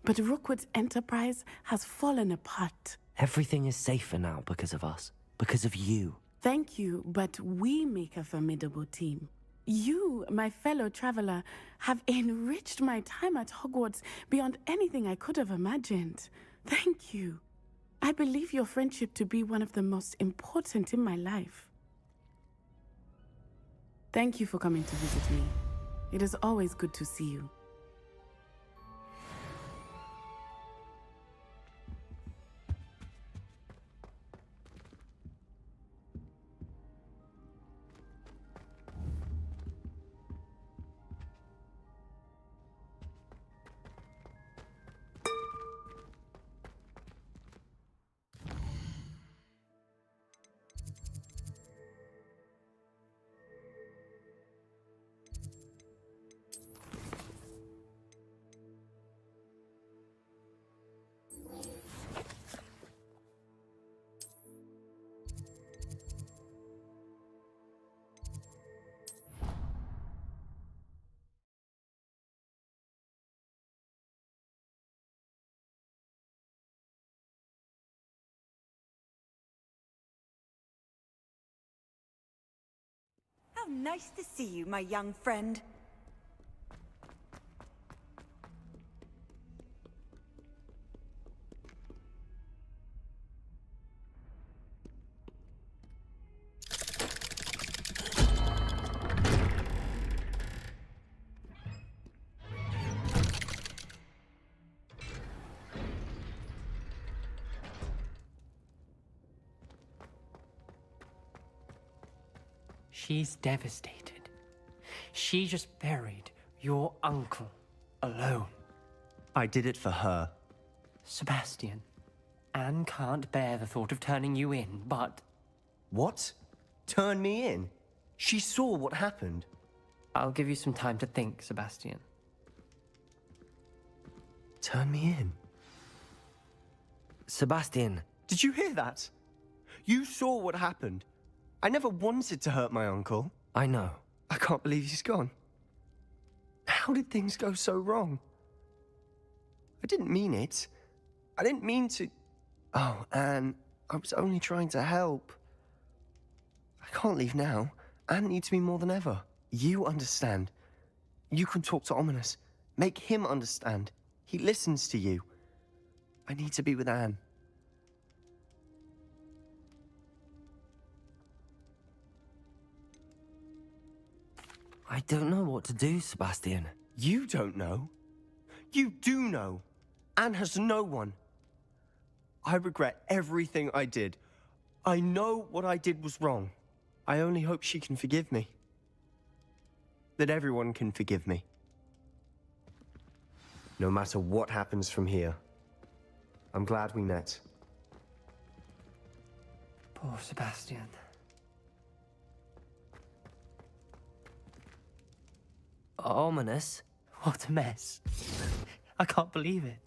S19: But Rookwood's enterprise has fallen apart.
S1: Everything is safer now because of us. Because of you.
S19: Thank you, but we make a formidable team. You, my fellow traveler, have enriched my time at Hogwarts beyond anything I could have imagined. Thank you. I believe your friendship to be one of the most important in my life. Thank you for coming to visit me. It is always good to see you.
S6: How nice to see you, my young friend.
S20: She's devastated. She just buried your uncle alone.
S17: I did it for her.
S20: Sebastian, Anne can't bear the thought of turning you in, but...
S17: What? Turn me in? She saw what happened.
S20: I'll give you some time to think, Sebastian.
S17: Turn me in?
S1: Sebastian.
S17: Did you hear that? You saw what happened. I never wanted to hurt my uncle.
S1: I know.
S17: I can't believe he's gone. How did things go so wrong? I didn't mean it. I didn't mean to... Oh, Anne, I was only trying to help. I can't leave now. Anne needs me more than ever. You understand. You can talk to Ominous. Make him understand. He listens to you. I need to be with Anne.
S1: I don't know what to do, Sebastian.
S17: You don't know. You do know. Anne has no one. I regret everything I did. I know what I did was wrong. I only hope she can forgive me. That everyone can forgive me. no matter what happens from here. I'm glad we met.
S20: Poor Sebastian.
S1: Ominous?
S20: What a mess. I can't believe it.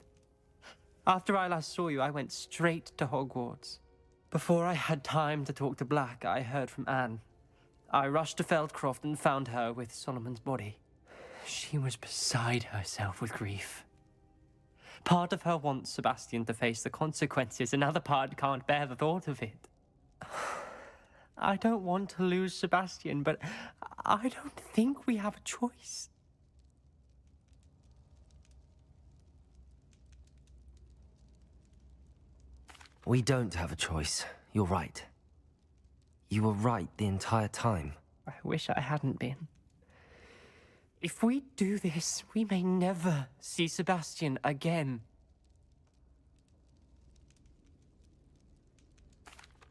S20: After I last saw you, I went straight to Hogwarts. Before I had time to talk to Black, I heard from Anne. I rushed to Feldcroft and found her with Solomon's body. She was beside herself with grief. Part of her wants Sebastian to face the consequences, another part can't bear the thought of it. I don't want to lose Sebastian, but I don't think we have a choice.
S1: We don't have a choice. You're right. You were right the entire time.
S20: I wish I hadn't been. If we do this, we may never see Sebastian again.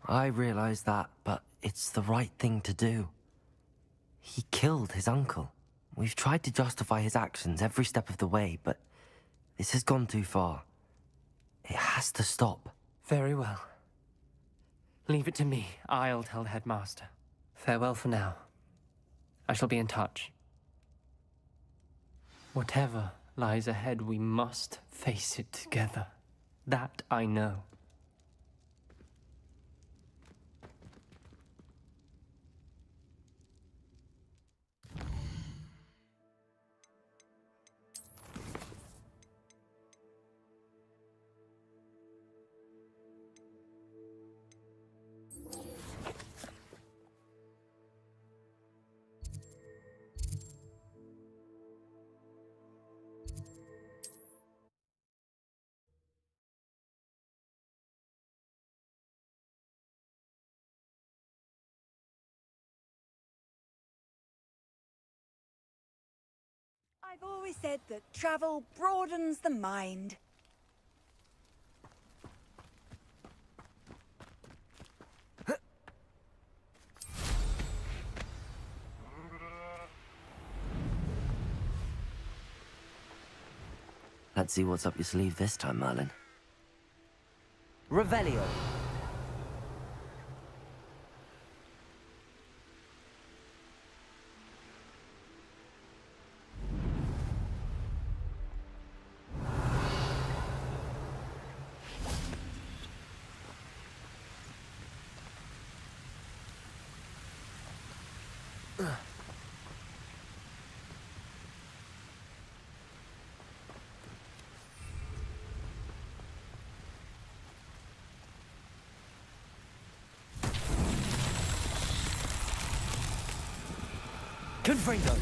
S1: I realize that, but it's the right thing to do. He killed his uncle. We've tried to justify his actions every step of the way, but this has gone too far. It has to stop.
S20: Very well. Leave it to me. I'll tell the headmaster. Farewell for now. I shall be in touch. Whatever lies ahead, we must face it together. That I know.
S6: I've always said that travel broadens the mind.
S1: Let's see what's up your sleeve this time, Merlin. Revelio. Confringo.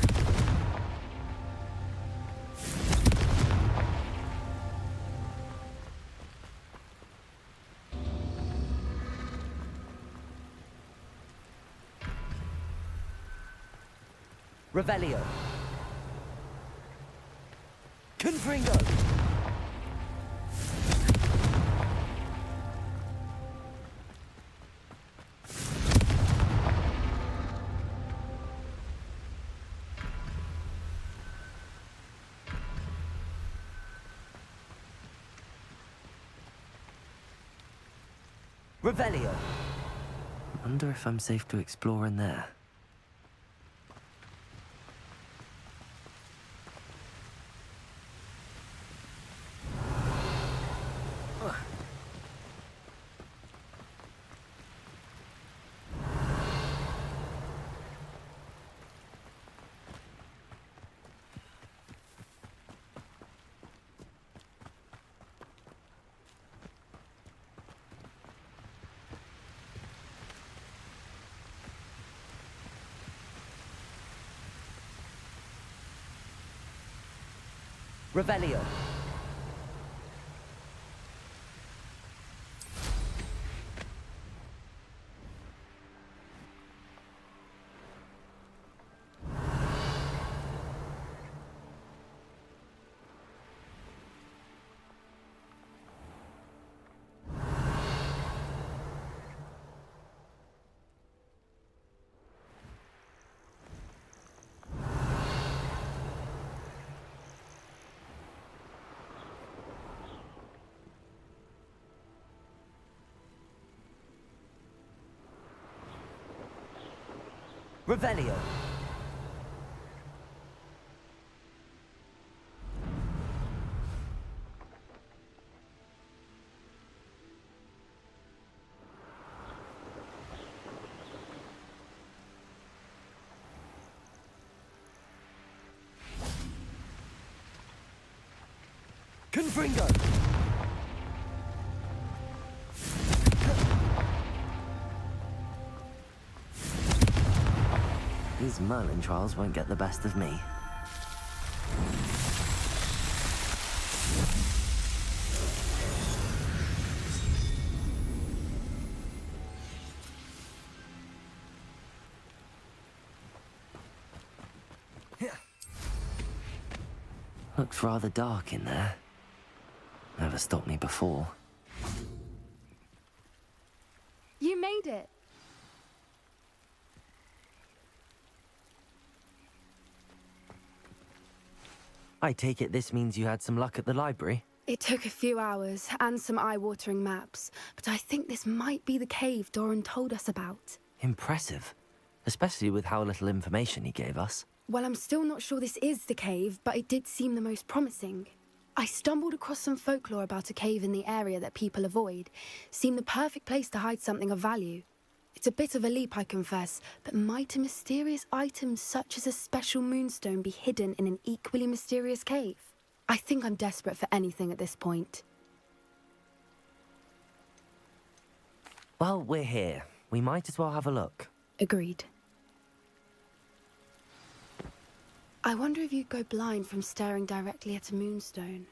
S1: Revelio. Confringo. Revelio. Wonder if I'm safe to explore in there. Revelio. Revelio. Confringo! These Merlin trials won't get the best of me. Looks rather dark in there. Never stopped me before.
S2: You made it.
S1: I take it this means you had some luck at the library?
S2: It took a few hours and some eye-watering maps, but I think this might be the cave Doran told us about.
S1: Impressive. Especially with how little information he gave us.
S2: Well, I'm still not sure this is the cave, but it did seem the most promising. I stumbled across some folklore about a cave in the area that people avoid. Seemed the perfect place to hide something of value. It's a bit of a leap, I confess, but might a mysterious item such as a special moonstone be hidden in an equally mysterious cave? I think I'm desperate for anything at this point.
S1: Well, we're here. We might as well have a look.
S2: Agreed. I wonder if you'd go blind from staring directly at a moonstone.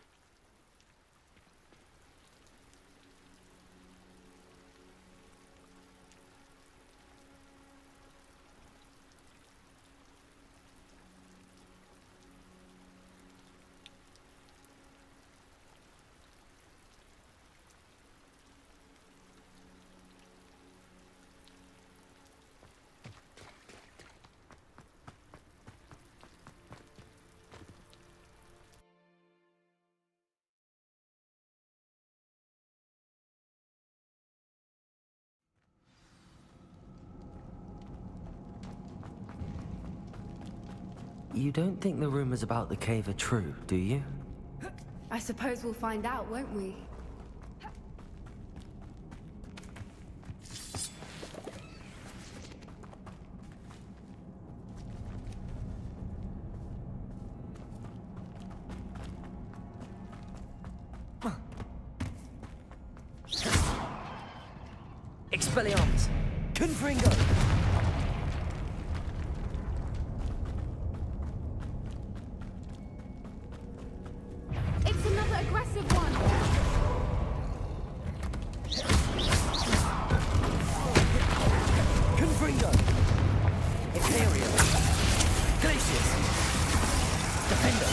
S1: You don't think the rumors about the cave are true, do you?
S2: I suppose we'll find out, won't we?
S1: Expelliarmus! Confringo!
S2: It's another aggressive one!
S1: Confringo! Ethereal! Glacius! Defender!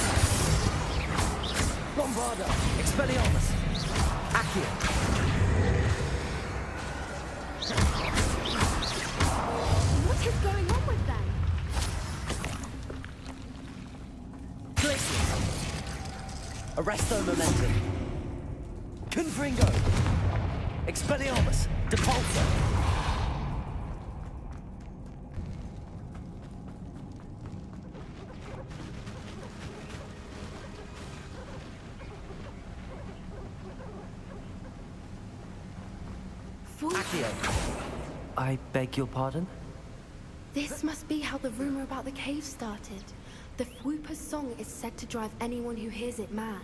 S1: Bombarda! Expelliarmus! Accio!
S2: What is going on with them?
S1: Glacius! Arresto Momentum! Confringo! Expelliarmus! Depulso! Accio! I beg your pardon?
S2: This must be how the rumor about the cave started. The Whooper's song is said to drive anyone who hears it mad.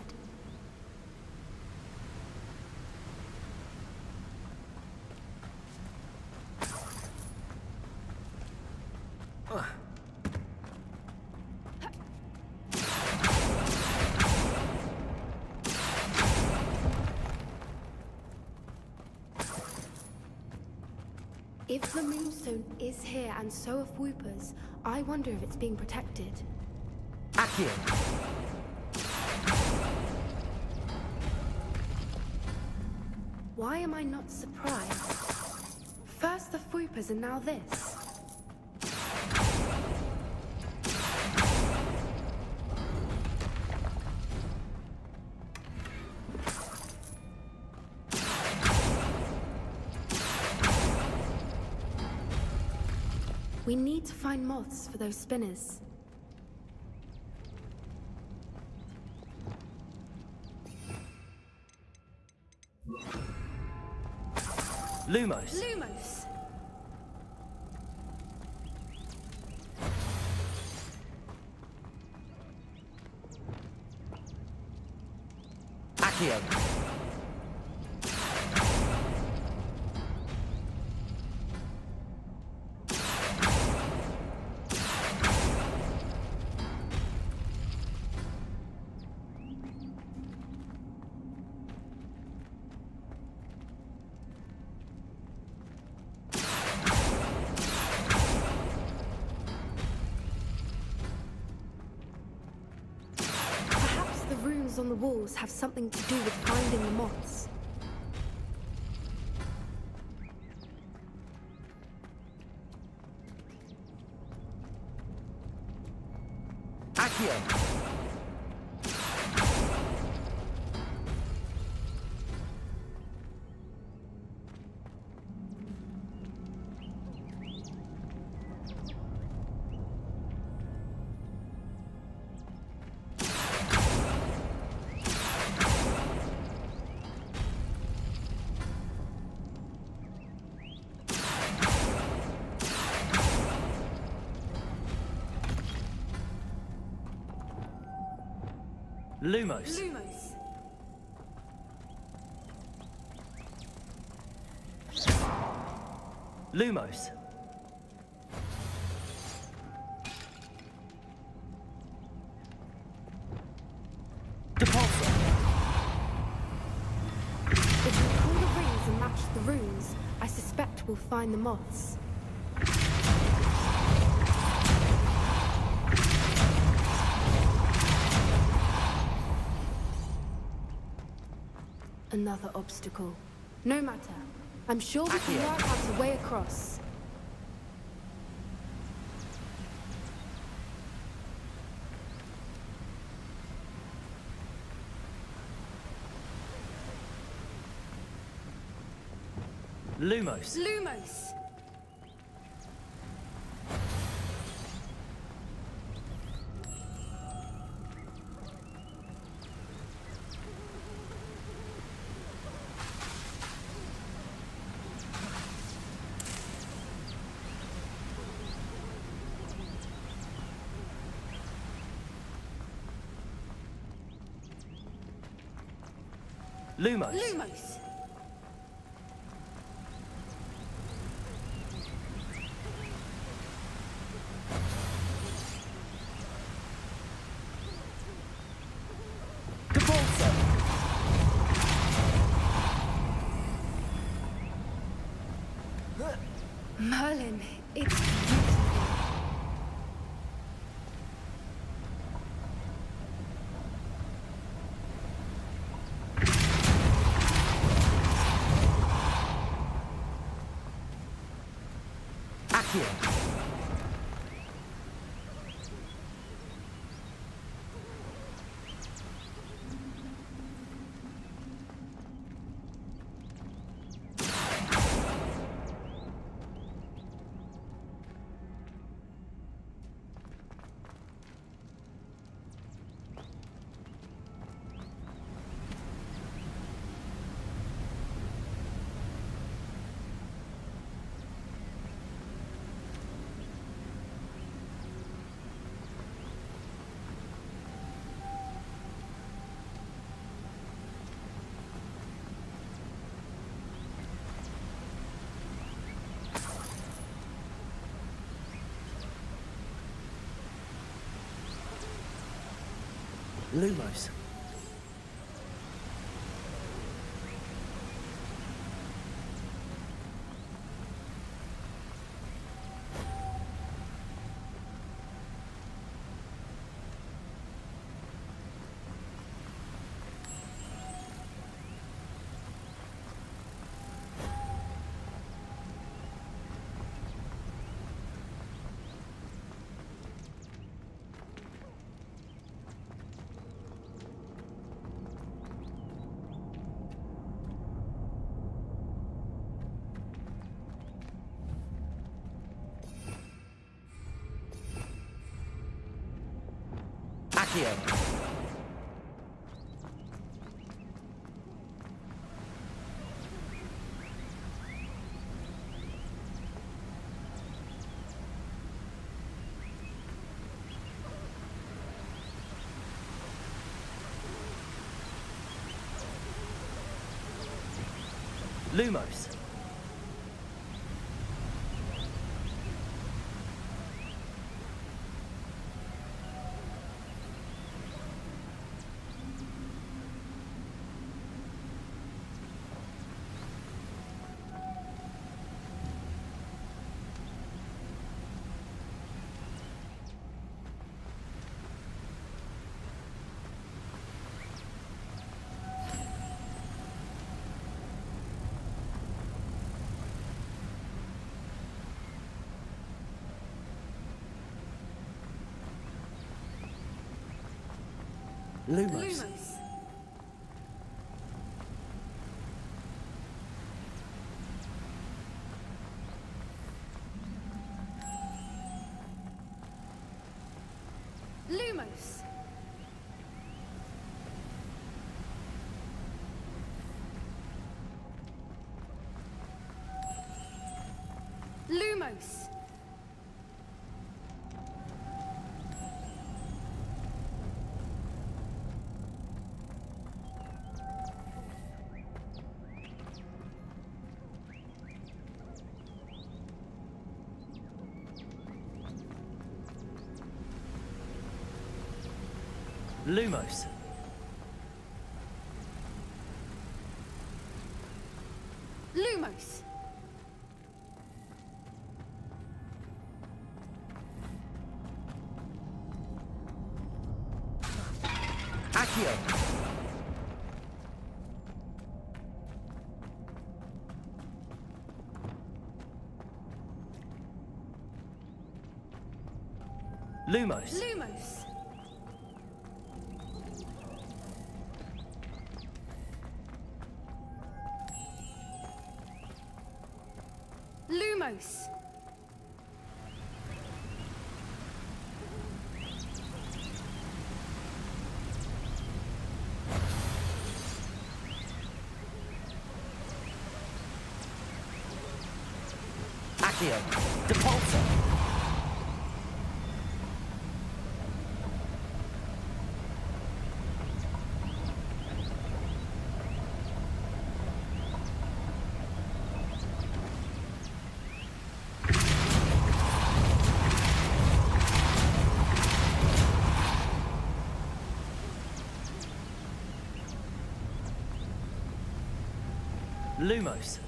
S2: If the moonstone is here and so are Whoopers, I wonder if it's being protected.
S1: Accio!
S2: Why am I not surprised? First the Whoopers and now this. We need to find moths for those spinners.
S1: Lumos.
S2: Lumos!
S1: Accio.
S2: Perhaps the runes on the walls have something to do with finding the moths.
S1: Accio. Lumos.
S2: Lumos!
S1: Lumos. Depulsor.
S2: If we pull the rings and match the runes, I suspect we'll find the moths. Another obstacle. No matter. I'm sure we can work out a way across.
S1: Lumos.
S2: Lumos!
S1: Lumos.
S2: Lumos!
S1: Depulsor.
S2: Merlin, it's beautiful.
S1: Accio. Lumos. Accio. Lumos. Lumos.
S2: Lumos. Lumos.
S1: Lumos.
S2: Lumos.
S1: Accio. Lumos.
S2: Lumos. Lumos.
S1: Accio. Depulsor. Lumos.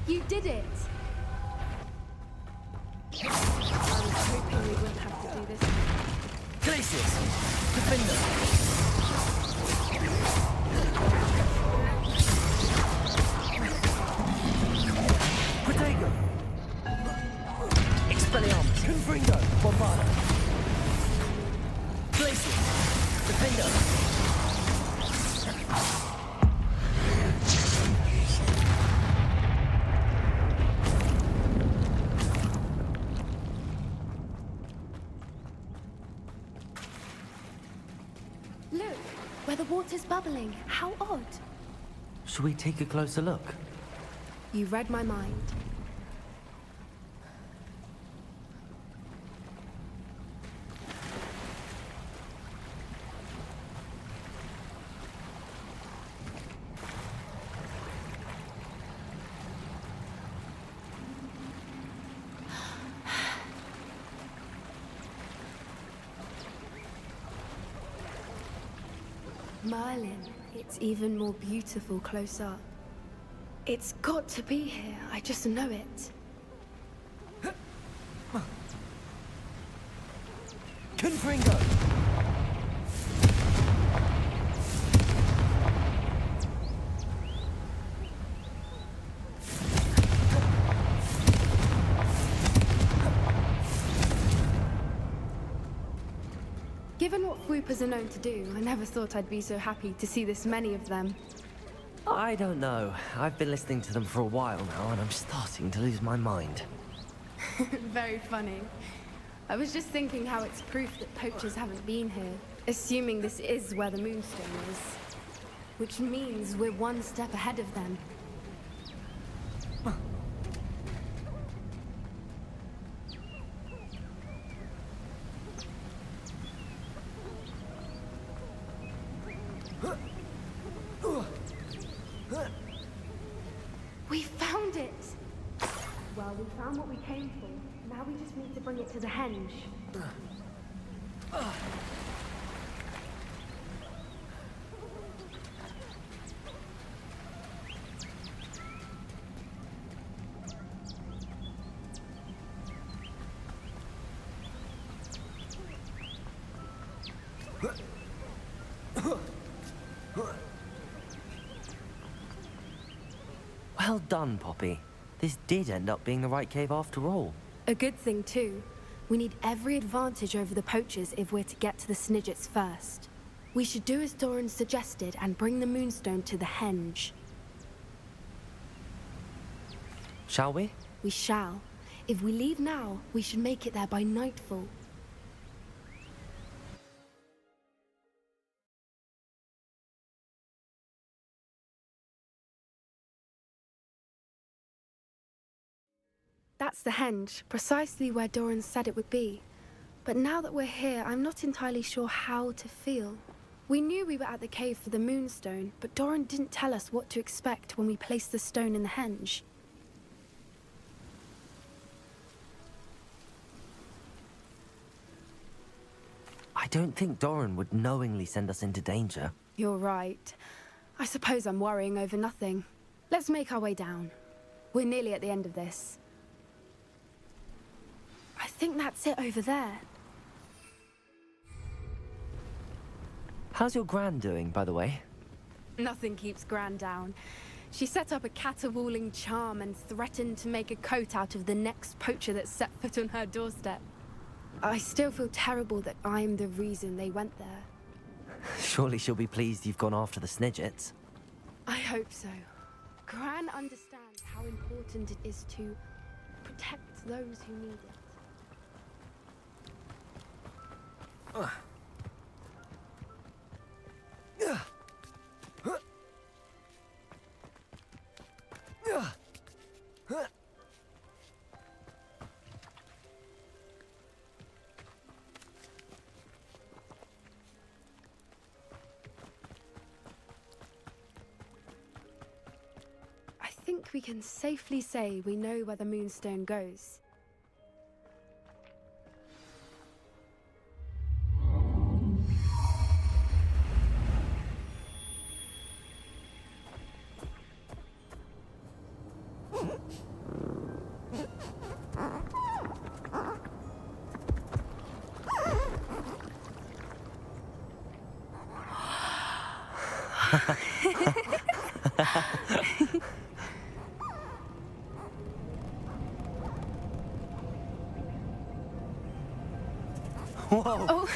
S2: You did it! I was hoping we wouldn't have to do this.
S1: Glacius. Defender. Protego. Expelliarmus. Confringo. Bombarda. Glacius. Defender.
S2: Look, where the water's bubbling. How odd.
S1: Should we take a closer look?
S2: You read my mind. Merlin, it's even more beautiful close up. It's got to be here, I just know it.
S1: Confringo!
S2: Given what swoopers are known to do, I never thought I'd be so happy to see this many of them.
S1: I don't know. I've been listening to them for a while now, and I'm starting to lose my mind.
S2: Very funny. I was just thinking how it's proof that poachers haven't been here, assuming this is where the Moonstone is. Which means we're one step ahead of them. We found it! Well, we found what we came for. Now we just need to bring it to the henge.
S1: Well done, Poppy. This did end up being the right cave after all.
S2: A good thing, too. We need every advantage over the poachers if we're to get to the Snidgets first. We should do as Doran suggested and bring the Moonstone to the henge.
S1: Shall we?
S2: We shall. If we leave now, we should make it there by nightfall. That's the henge, precisely where Doran said it would be. But now that we're here, I'm not entirely sure how to feel. We knew we were at the cave for the Moonstone, but Doran didn't tell us what to expect when we placed the stone in the henge.
S1: I don't think Doran would knowingly send us into danger.
S2: You're right. I suppose I'm worrying over nothing. Let's make our way down. We're nearly at the end of this. I think that's it over there.
S1: How's your Gran doing, by the way?
S2: Nothing keeps Gran down. She set up a caterwauling charm and threatened to make a coat out of the next poacher that set foot on her doorstep. I still feel terrible that I'm the reason they went there.
S1: Surely she'll be pleased you've gone after the Snidgets.
S2: I hope so. Gran understands how important it is to protect those who need it. I think we can safely say we know where the Moonstone goes.
S1: Whoa!
S2: Oh.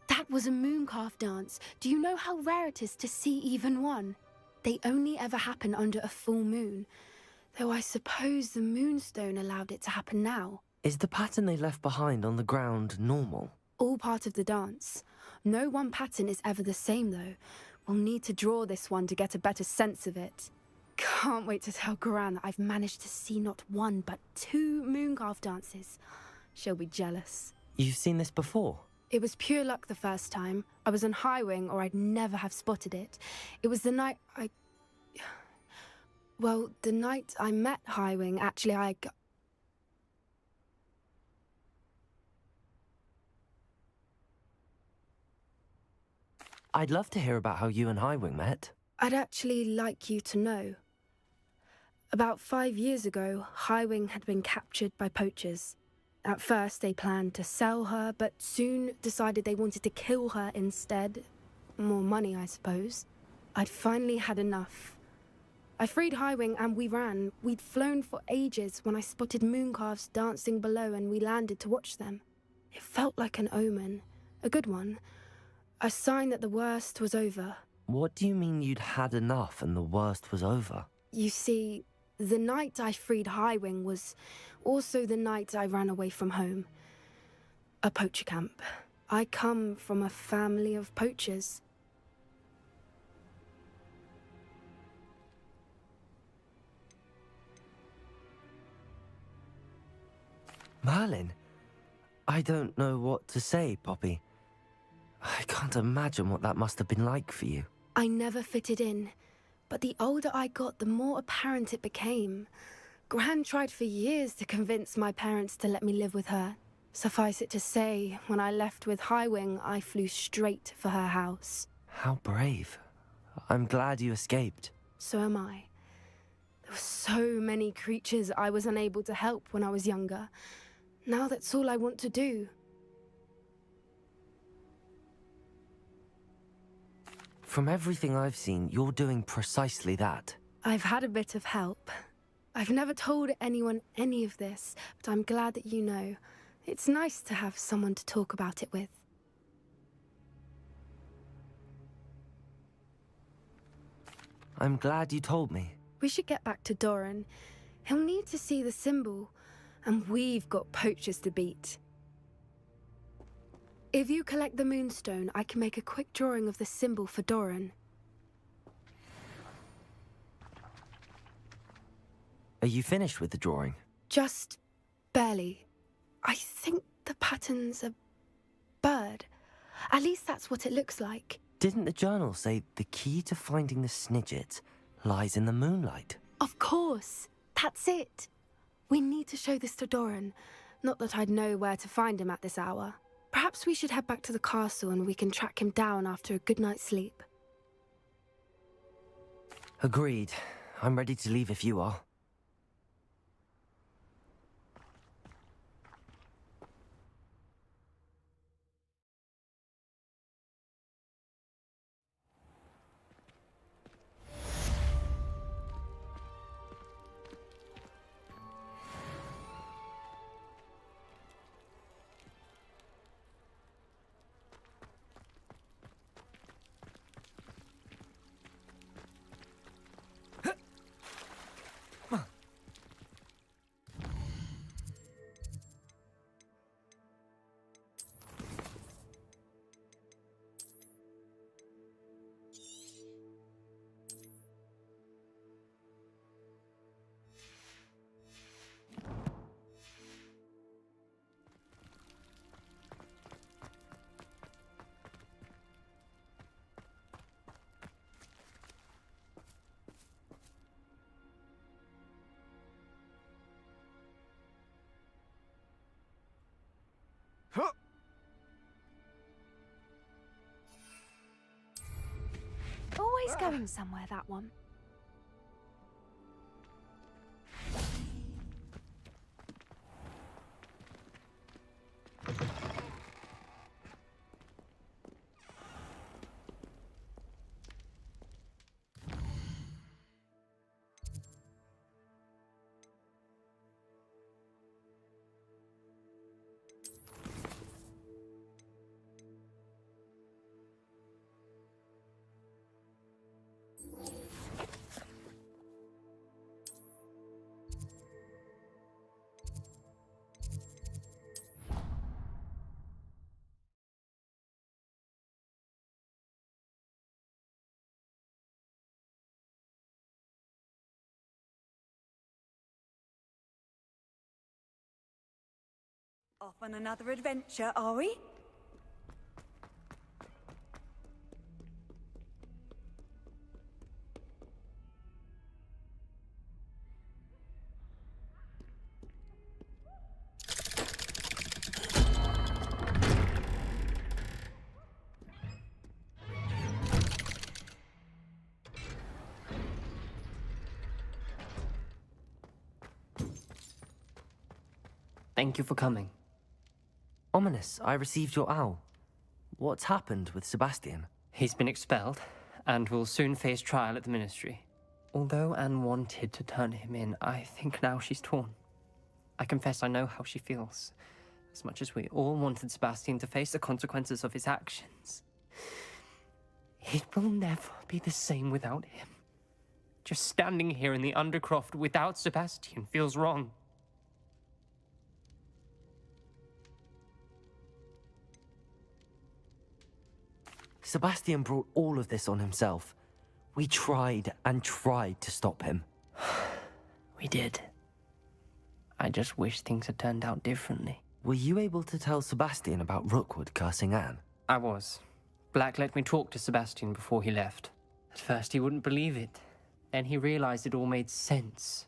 S2: That was a mooncalf dance. Do you know how rare it is to see even one? They only ever happen under a full moon. Though I suppose the Moonstone allowed it to happen now.
S1: Is the pattern they left behind on the ground normal?
S2: All part of the dance. No one pattern is ever the same, though. We'll need to draw this one to get a better sense of it. Can't wait to tell Gran that I've managed to see not one, but 2 mooncalf dances. She'll be jealous.
S1: You've seen this before?
S2: It was pure luck the first time. I was on Highwing, or I'd never have spotted it. It was the night Well, the night I met Highwing, actually,
S1: I'd love to hear about how you and Highwing met.
S2: I'd actually like you to know. About 5 years ago, Highwing had been captured by poachers. At first, they planned to sell her, but soon decided they wanted to kill her instead. More money, I suppose. I'd finally had enough. I freed Highwing and we ran. We'd flown for ages when I spotted mooncalves dancing below and we landed to watch them. It felt like an omen. A good one. A sign that the worst was over.
S1: What do you mean you'd had enough and the worst was over?
S2: You see, the night I freed Highwing was also the night I ran away from home. A poacher camp. I come from a family of poachers.
S1: Merlin? I don't know what to say, Poppy. I can't imagine what that must have been like for you.
S2: I never fitted in, but the older I got, the more apparent it became. Gran tried for years to convince my parents to let me live with her. Suffice it to say, when I left with Highwing, I flew straight for her house.
S1: How brave. I'm glad you escaped.
S2: So am I. There were so many creatures I was unable to help when I was younger. Now that's all I want to do.
S1: From everything I've seen, you're doing precisely that.
S2: I've had a bit of help. I've never told anyone any of this, but I'm glad that you know. It's nice to have someone to talk about it with.
S1: I'm glad you told me.
S2: We should get back to Doran. He'll need to see the symbol, and we've got poachers to beat. If you collect the moonstone, I can make a quick drawing of the symbol for Doran.
S1: Are you finished with the drawing?
S2: Just barely. I think the pattern's a bird. At least that's what it looks like.
S1: Didn't the journal say the key to finding the Snidget lies in the moonlight?
S2: Of course. That's it. We need to show this to Doran. Not that I'd know where to find him at this hour. Perhaps we should head back to the castle and we can track him down after a good night's sleep.
S1: Agreed. I'm ready to leave if you are.
S6: Always going somewhere, that one. Off on another adventure, are we?
S20: Thank you for coming.
S1: Ominous, I received your owl. What's happened with Sebastian?
S20: He's been expelled, and will soon face trial at the Ministry. Although Anne wanted to turn him in, I think now she's torn. I confess I know how she feels. As much as we all wanted Sebastian to face the consequences of his actions. It will never be the same without him. Just standing here in the Undercroft without Sebastian feels wrong.
S1: Sebastian brought all of this on himself. We tried and tried to stop him.
S20: We did. I just wish things had turned out differently.
S1: Were you able to tell Sebastian about Rookwood cursing Anne?
S20: I was. Black let me talk to Sebastian before he left. At first he wouldn't believe it. Then he realized it all made sense.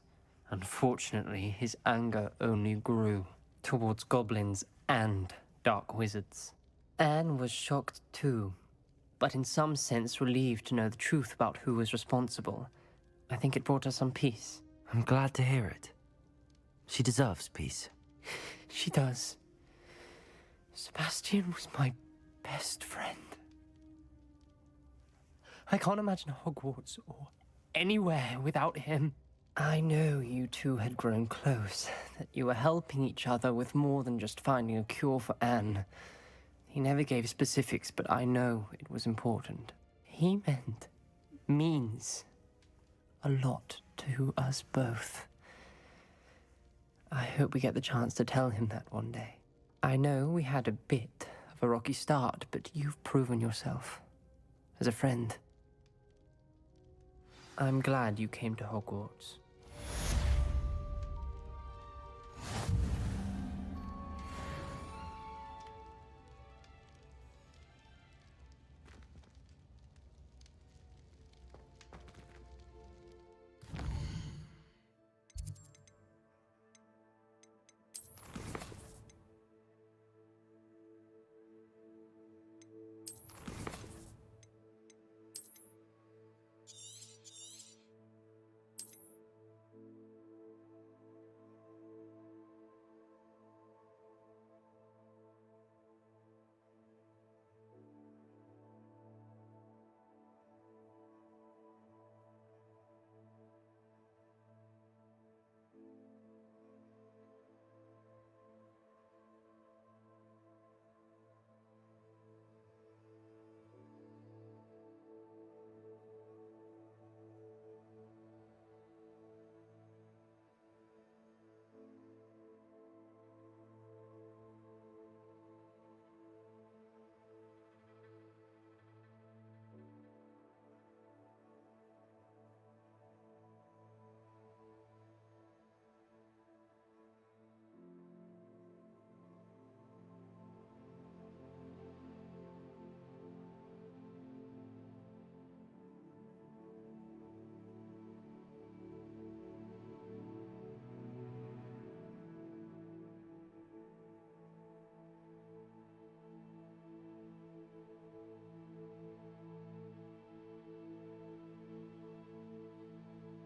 S20: Unfortunately, his anger only grew towards goblins and dark wizards. Anne was shocked too, but in some sense relieved to know the truth about who was responsible. I think it brought her some peace.
S1: I'm glad to hear it. She deserves peace.
S20: She does. Sebastian was my best friend. I can't imagine Hogwarts or anywhere without him. I know you two had grown close, that you were helping each other with more than just finding a cure for Anne. He never gave specifics, but I know it was important. He means a lot to us both. I hope we get the chance to tell him that one day. I know we had a bit of a rocky start, but you've proven yourself as a friend. I'm glad you came to Hogwarts.